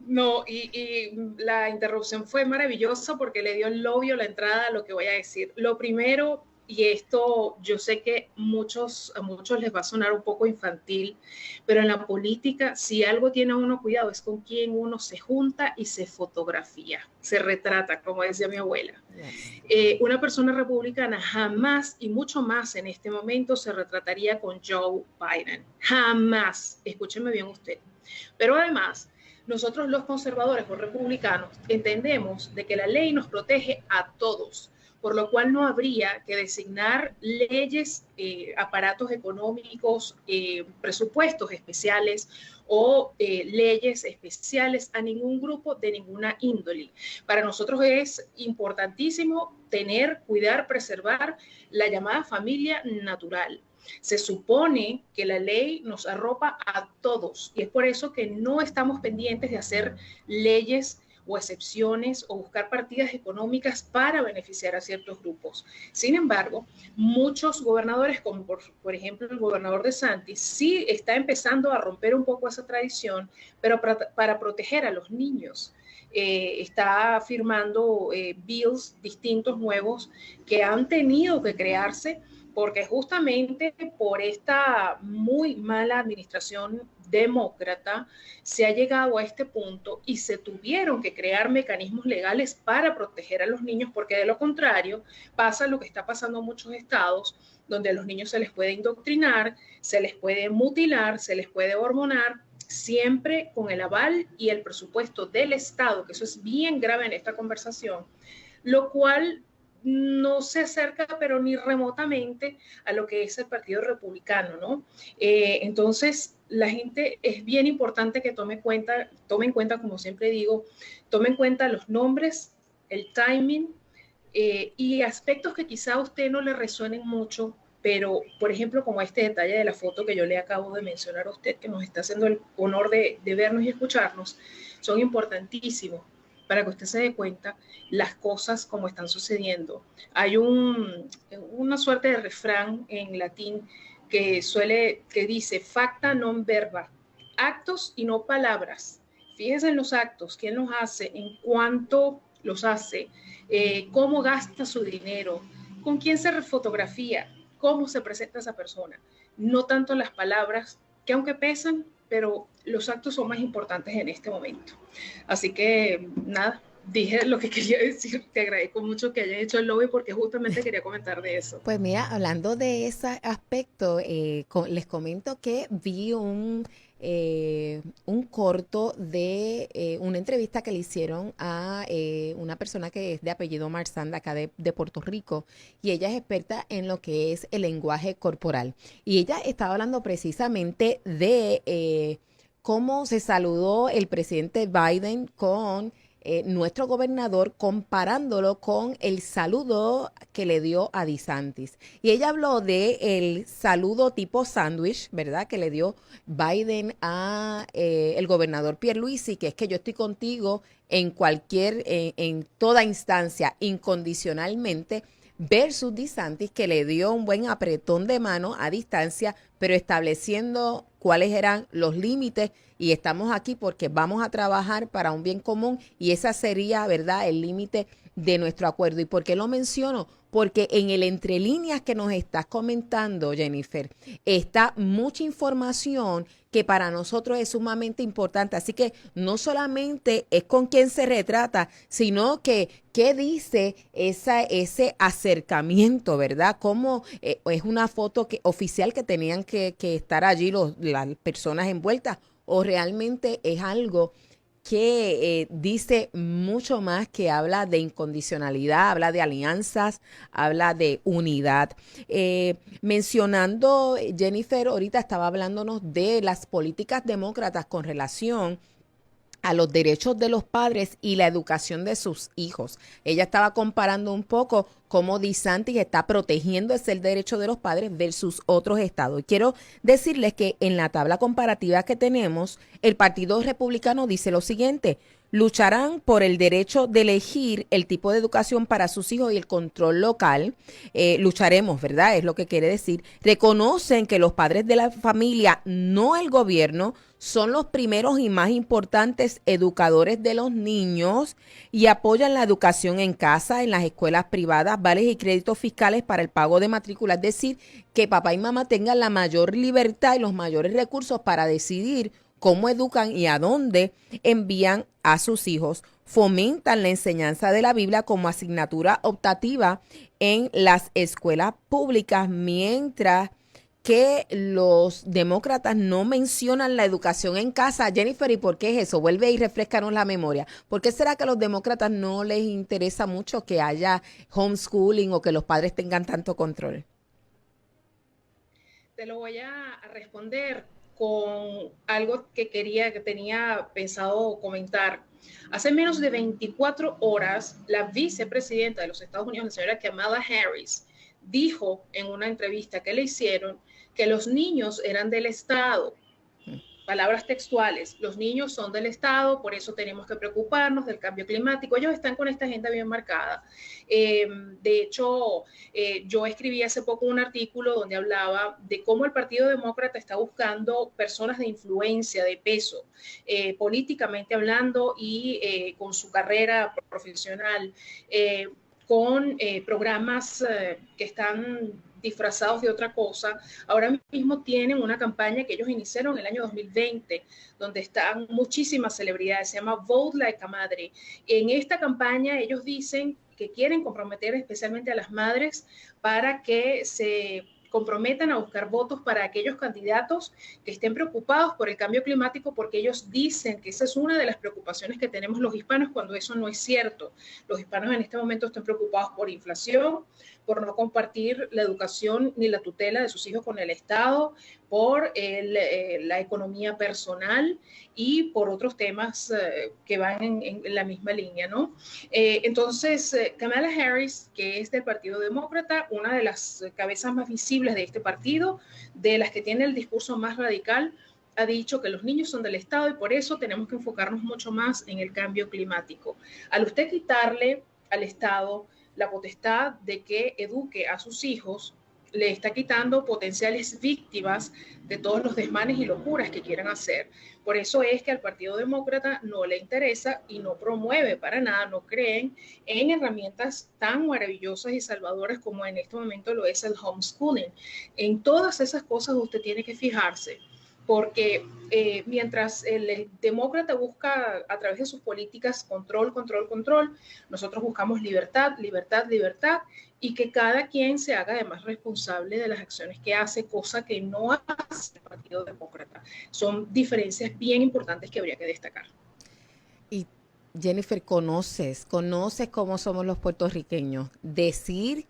No, y la interrupción fue maravillosa porque le dio el lobio, la entrada a lo que voy a decir. Lo primero, y esto yo sé que a muchos les va a sonar un poco infantil, pero en la política, si algo tiene uno cuidado, es con quién uno se junta y se fotografía, se retrata, como decía mi abuela. Una persona republicana jamás, y mucho más en este momento, se retrataría con Joe Biden. Jamás. Escúcheme bien usted. Pero además, nosotros los conservadores o republicanos entendemos de que la ley nos protege a todos, por lo cual no habría que designar leyes, aparatos económicos, presupuestos especiales o leyes especiales a ningún grupo de ninguna índole. Para nosotros es importantísimo tener, cuidar, preservar la llamada familia natural. Se supone que la ley nos arropa a todos y es por eso que no estamos pendientes de hacer leyes o excepciones o buscar partidas económicas para beneficiar a ciertos grupos. Sin embargo, muchos gobernadores, como por ejemplo el gobernador DeSantis, sí está empezando a romper un poco esa tradición, pero para proteger a los niños. Está firmando bills distintos nuevos que han tenido que crearse porque justamente por esta muy mala administración demócrata se ha llegado a este punto y se tuvieron que crear mecanismos legales para proteger a los niños, porque de lo contrario pasa lo que está pasando en muchos estados, donde a los niños se les puede indoctrinar, se les puede mutilar, se les puede hormonar siempre con el aval y el presupuesto del Estado, que eso es bien grave en esta conversación, lo cual no se acerca, pero ni remotamente, a lo que es el Partido Republicano, ¿no? Entonces, la gente es bien importante que tome en cuenta, como siempre digo, tome en cuenta los nombres, el timing y aspectos que quizá a usted no le resuenen mucho, pero, por ejemplo, como este detalle de la foto que yo le acabo de mencionar a usted, que nos está haciendo el honor de vernos y escucharnos, son importantísimos para que usted se dé cuenta las cosas como están sucediendo. Hay una suerte de refrán en latín que dice facta non verba, actos y no palabras. Fíjense en los actos, quién los hace, en cuánto los hace, cómo gasta su dinero, con quién se refotografía, cómo se presenta esa persona. No tanto las palabras, que aunque pesan, pero los actos son más importantes en este momento. Así que nada, dije lo que quería decir. Te agradezco mucho que hayas hecho el lobby porque justamente quería comentar de eso. Pues mira, hablando de ese aspecto, les comento que vi un corto de una entrevista que le hicieron a una persona que es de apellido Marsand, acá de Puerto Rico, y ella es experta en lo que es el lenguaje corporal. Y ella estaba hablando precisamente de cómo se saludó el presidente Biden con nuestro gobernador, comparándolo con el saludo que le dio a DeSantis. Y ella habló de el saludo tipo sándwich, ¿verdad?, que le dio Biden a el gobernador Pierluisi, que es que yo estoy contigo en en toda instancia, incondicionalmente, versus DeSantis, que le dio un buen apretón de mano a distancia, pero estableciendo cuáles eran los límites, y estamos aquí porque vamos a trabajar para un bien común, y esa sería, ¿verdad?, el límite de nuestro acuerdo. ¿Y por qué lo menciono? Porque en el entre líneas que nos estás comentando, Jennifer, está mucha información que para nosotros es sumamente importante. Así que no solamente es con quién se retrata, sino que qué dice ese acercamiento, ¿verdad? Cómo es una foto oficial que tenían que estar allí las personas envueltas, o realmente es algo que dice mucho más, que habla de incondicionalidad, habla de alianzas, habla de unidad. Mencionando, Jennifer, ahorita estaba hablándonos de las políticas demócratas con relación a los derechos de los padres y la educación de sus hijos. Ella estaba comparando un poco cómo DeSantis está protegiendo ese derecho de los padres versus otros estados. Y quiero decirles que en la tabla comparativa que tenemos, el Partido Republicano dice lo siguiente: lucharán por el derecho de elegir el tipo de educación para sus hijos y el control local. Lucharemos, ¿verdad? Es lo que quiere decir. Reconocen que los padres de la familia, no el gobierno, son los primeros y más importantes educadores de los niños, y apoyan la educación en casa, en las escuelas privadas, vales y créditos fiscales para el pago de matrícula. Es decir, que papá y mamá tengan la mayor libertad y los mayores recursos para decidir cómo educan y a dónde envían a sus hijos. Fomentan la enseñanza de la Biblia como asignatura optativa en las escuelas públicas, mientras que los demócratas no mencionan la educación en casa. Jennifer, ¿y por qué es eso? Vuelve y refrescanos la memoria. ¿Por qué será que a los demócratas no les interesa mucho que haya homeschooling o que los padres tengan tanto control? Te lo voy a responder con algo que tenía pensado comentar. Hace menos de 24 horas, la vicepresidenta de los Estados Unidos, la señora Kamala Harris, dijo en una entrevista que le hicieron que los niños eran del Estado. Palabras textuales: los niños son del Estado, por eso tenemos que preocuparnos del cambio climático. Ellos están con esta agenda bien marcada. De hecho, yo escribí hace poco un artículo donde hablaba de cómo el Partido Demócrata está buscando personas de influencia, de peso, políticamente hablando y con su carrera profesional, con programas que están disfrazados de otra cosa. Ahora mismo tienen una campaña que ellos iniciaron en el año 2020, donde están muchísimas celebridades, se llama Vote Like a Madre. En esta campaña ellos dicen que quieren comprometer especialmente a las madres para que se comprometan a buscar votos para aquellos candidatos que estén preocupados por el cambio climático, porque ellos dicen que esa es una de las preocupaciones que tenemos los hispanos, cuando eso no es cierto. Los hispanos en este momento están preocupados por inflación, por no compartir la educación ni la tutela de sus hijos con el Estado, por la economía personal y por otros temas que van en la misma línea, ¿no? Entonces, Kamala Harris, que es del Partido Demócrata, una de las cabezas más visibles de este partido, de las que tiene el discurso más radical, ha dicho que los niños son del Estado y por eso tenemos que enfocarnos mucho más en el cambio climático. Al usted quitarle al Estado la potestad de que eduque a sus hijos, le está quitando potenciales víctimas de todos los desmanes y locuras que quieran hacer. Por eso es que al Partido Demócrata no le interesa y no promueve para nada, no creen en herramientas tan maravillosas y salvadoras como en este momento lo es el homeschooling. En todas esas cosas usted tiene que fijarse, porque mientras el demócrata busca a través de sus políticas control, nosotros buscamos libertad, y que cada quien se haga además responsable de las acciones que hace, cosa que no hace el Partido Demócrata. Son diferencias bien importantes que habría que destacar. Y Jennifer, conoces cómo somos los puertorriqueños. Decir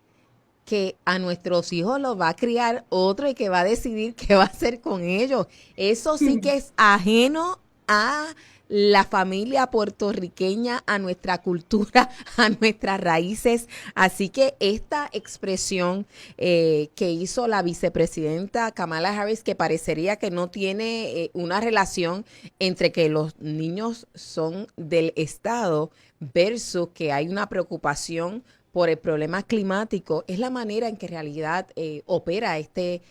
que a nuestros hijos los va a criar otro y que va a decidir qué va a hacer con ellos. Eso sí que es ajeno a la familia puertorriqueña, a nuestra cultura, a nuestras raíces. Así que esta expresión que hizo la vicepresidenta Kamala Harris, que parecería que no tiene una relación entre que los niños son del Estado versus que hay una preocupación por el problema climático, es la manera en que en realidad opera este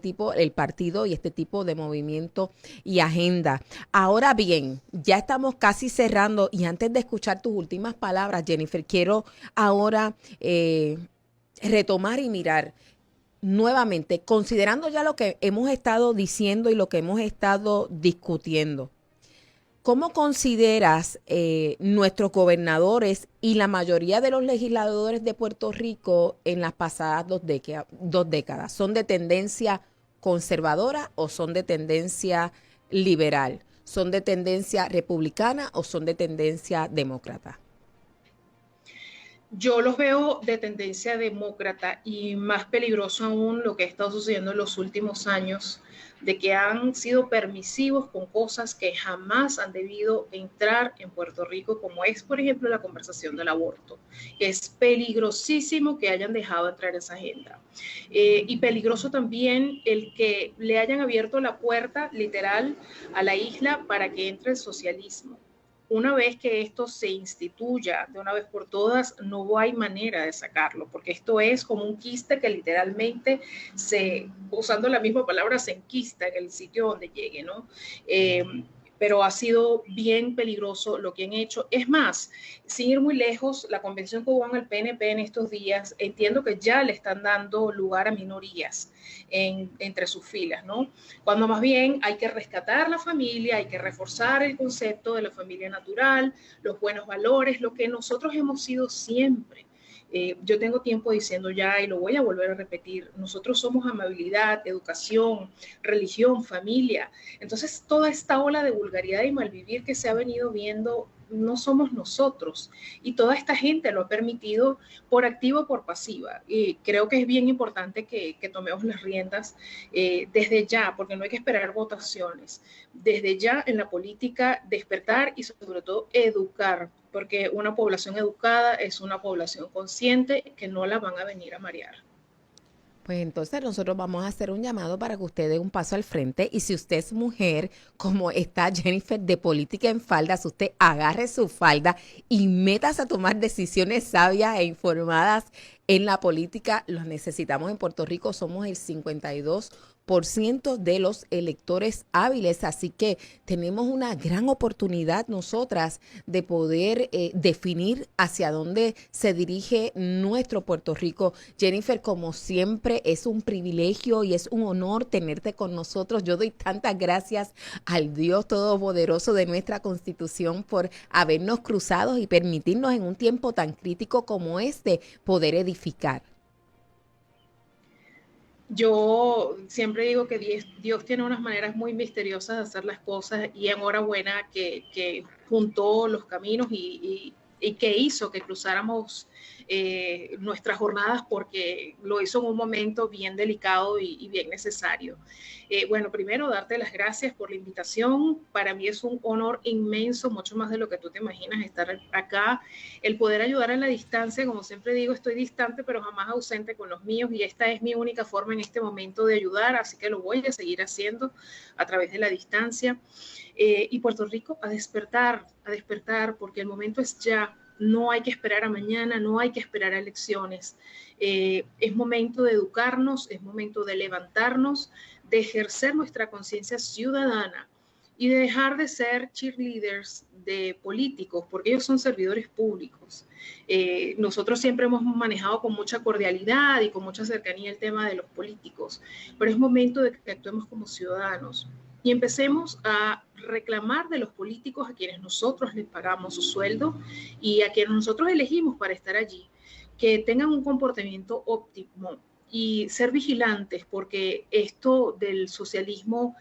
tipo, el partido y este tipo de movimiento y agenda. Ahora bien, ya estamos casi cerrando y antes de escuchar tus últimas palabras, Jennifer, quiero ahora retomar y mirar nuevamente, considerando ya lo que hemos estado diciendo y lo que hemos estado discutiendo. ¿Cómo consideras nuestros gobernadores y la mayoría de los legisladores de Puerto Rico en las pasadas dos décadas? ¿Son de tendencia conservadora o son de tendencia liberal? ¿Son de tendencia republicana o son de tendencia demócrata? Yo los veo de tendencia demócrata y más peligroso aún lo que ha estado sucediendo en los últimos años, de que han sido permisivos con cosas que jamás han debido entrar en Puerto Rico, como es, por ejemplo, la conversación del aborto. Es peligrosísimo que hayan dejado entrar esa agenda. Y peligroso también el que le hayan abierto la puerta, literal, a la isla para que entre el socialismo. Una vez que esto se instituya de una vez por todas, no hay manera de sacarlo, porque esto es como un quiste que literalmente usando la misma palabra, se enquista en el sitio donde llegue, ¿no? Pero ha sido bien peligroso lo que han hecho. Es más, sin ir muy lejos, la convención que hubo en el PNP en estos días, entiendo que ya le están dando lugar a minorías entre sus filas, ¿no? Cuando más bien hay que rescatar la familia, hay que reforzar el concepto de la familia natural, los buenos valores, lo que nosotros hemos sido siempre. Yo tengo tiempo diciendo ya y lo voy a volver a repetir, nosotros somos amabilidad, educación, religión, familia. Entonces toda esta ola de vulgaridad y malvivir que se ha venido viendo no somos nosotros y toda esta gente lo ha permitido por activa o por pasiva, y creo que es bien importante que tomemos las riendas desde ya, porque no hay que esperar votaciones, desde ya en la política despertar y sobre todo educar, porque una población educada es una población consciente que no la van a venir a marear. Pues entonces nosotros vamos a hacer un llamado para que usted dé un paso al frente y si usted es mujer, como está Jennifer de Política en Faldas, usted agarre su falda y métase a tomar decisiones sabias e informadas en la política. Los necesitamos en Puerto Rico, somos el 52% de los electores hábiles, así que tenemos una gran oportunidad nosotras de poder definir hacia dónde se dirige nuestro Puerto Rico. Jennifer, como siempre, es un privilegio y es un honor tenerte con nosotros. Yo doy tantas gracias al Dios Todopoderoso de nuestra Constitución por habernos cruzado y permitirnos en un tiempo tan crítico como este poder edificar. Yo siempre digo que Dios tiene unas maneras muy misteriosas de hacer las cosas y enhorabuena que juntó los caminos y que hizo que cruzáramos nuestras jornadas, porque lo hizo en un momento bien delicado y bien necesario. Bueno, primero darte las gracias por la invitación. Para mí es un honor inmenso, mucho más de lo que tú te imaginas, estar acá. El poder ayudar a la distancia, como siempre digo, estoy distante pero jamás ausente con los míos, y esta es mi única forma en este momento de ayudar, así que lo voy a seguir haciendo a través de la distancia. Y Puerto Rico a despertar, porque el momento es ya. No hay que esperar a mañana, no hay que esperar a elecciones. Es momento de educarnos, es momento de levantarnos, de ejercer nuestra conciencia ciudadana y de dejar de ser cheerleaders de políticos, porque ellos son servidores públicos. Nosotros siempre hemos manejado con mucha cordialidad y con mucha cercanía el tema de los políticos, pero es momento de que actuemos como ciudadanos y empecemos a reclamar de los políticos a quienes nosotros les pagamos su sueldo y a quienes nosotros elegimos para estar allí, que tengan un comportamiento óptimo y ser vigilantes, porque esto del socialismo,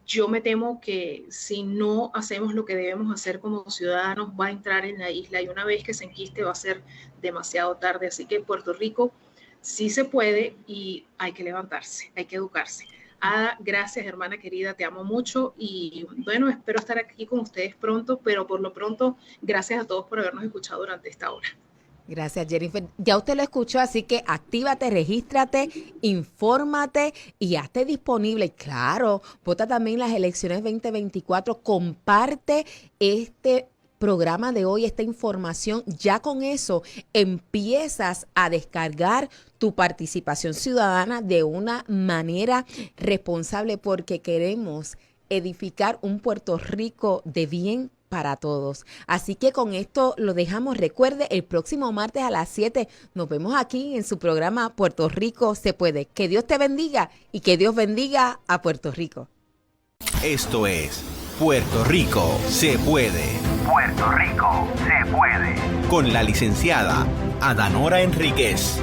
yo me temo que si no hacemos lo que debemos hacer como ciudadanos, va a entrar en la isla, y una vez que se enquiste va a ser demasiado tarde. Así que en Puerto Rico sí se puede y hay que levantarse, hay que educarse. Ada, gracias, hermana querida, te amo mucho y bueno, espero estar aquí con ustedes pronto, pero por lo pronto, gracias a todos por habernos escuchado durante esta hora. Gracias, Jennifer. Ya usted lo escuchó, así que actívate, regístrate, infórmate y hazte disponible. Claro, vota también las elecciones 2024, comparte este programa de hoy, esta información. Ya con eso empiezas a descargar tu participación ciudadana de una manera responsable, porque queremos edificar un Puerto Rico de bien para todos. Así que con esto lo dejamos. Recuerde, el próximo martes a las 7 nos vemos aquí en su programa Puerto Rico se puede. Que Dios te bendiga y que Dios bendiga a Puerto Rico. Esto es Puerto Rico se puede. Puerto Rico se puede. Con la licenciada Adanora Enríquez.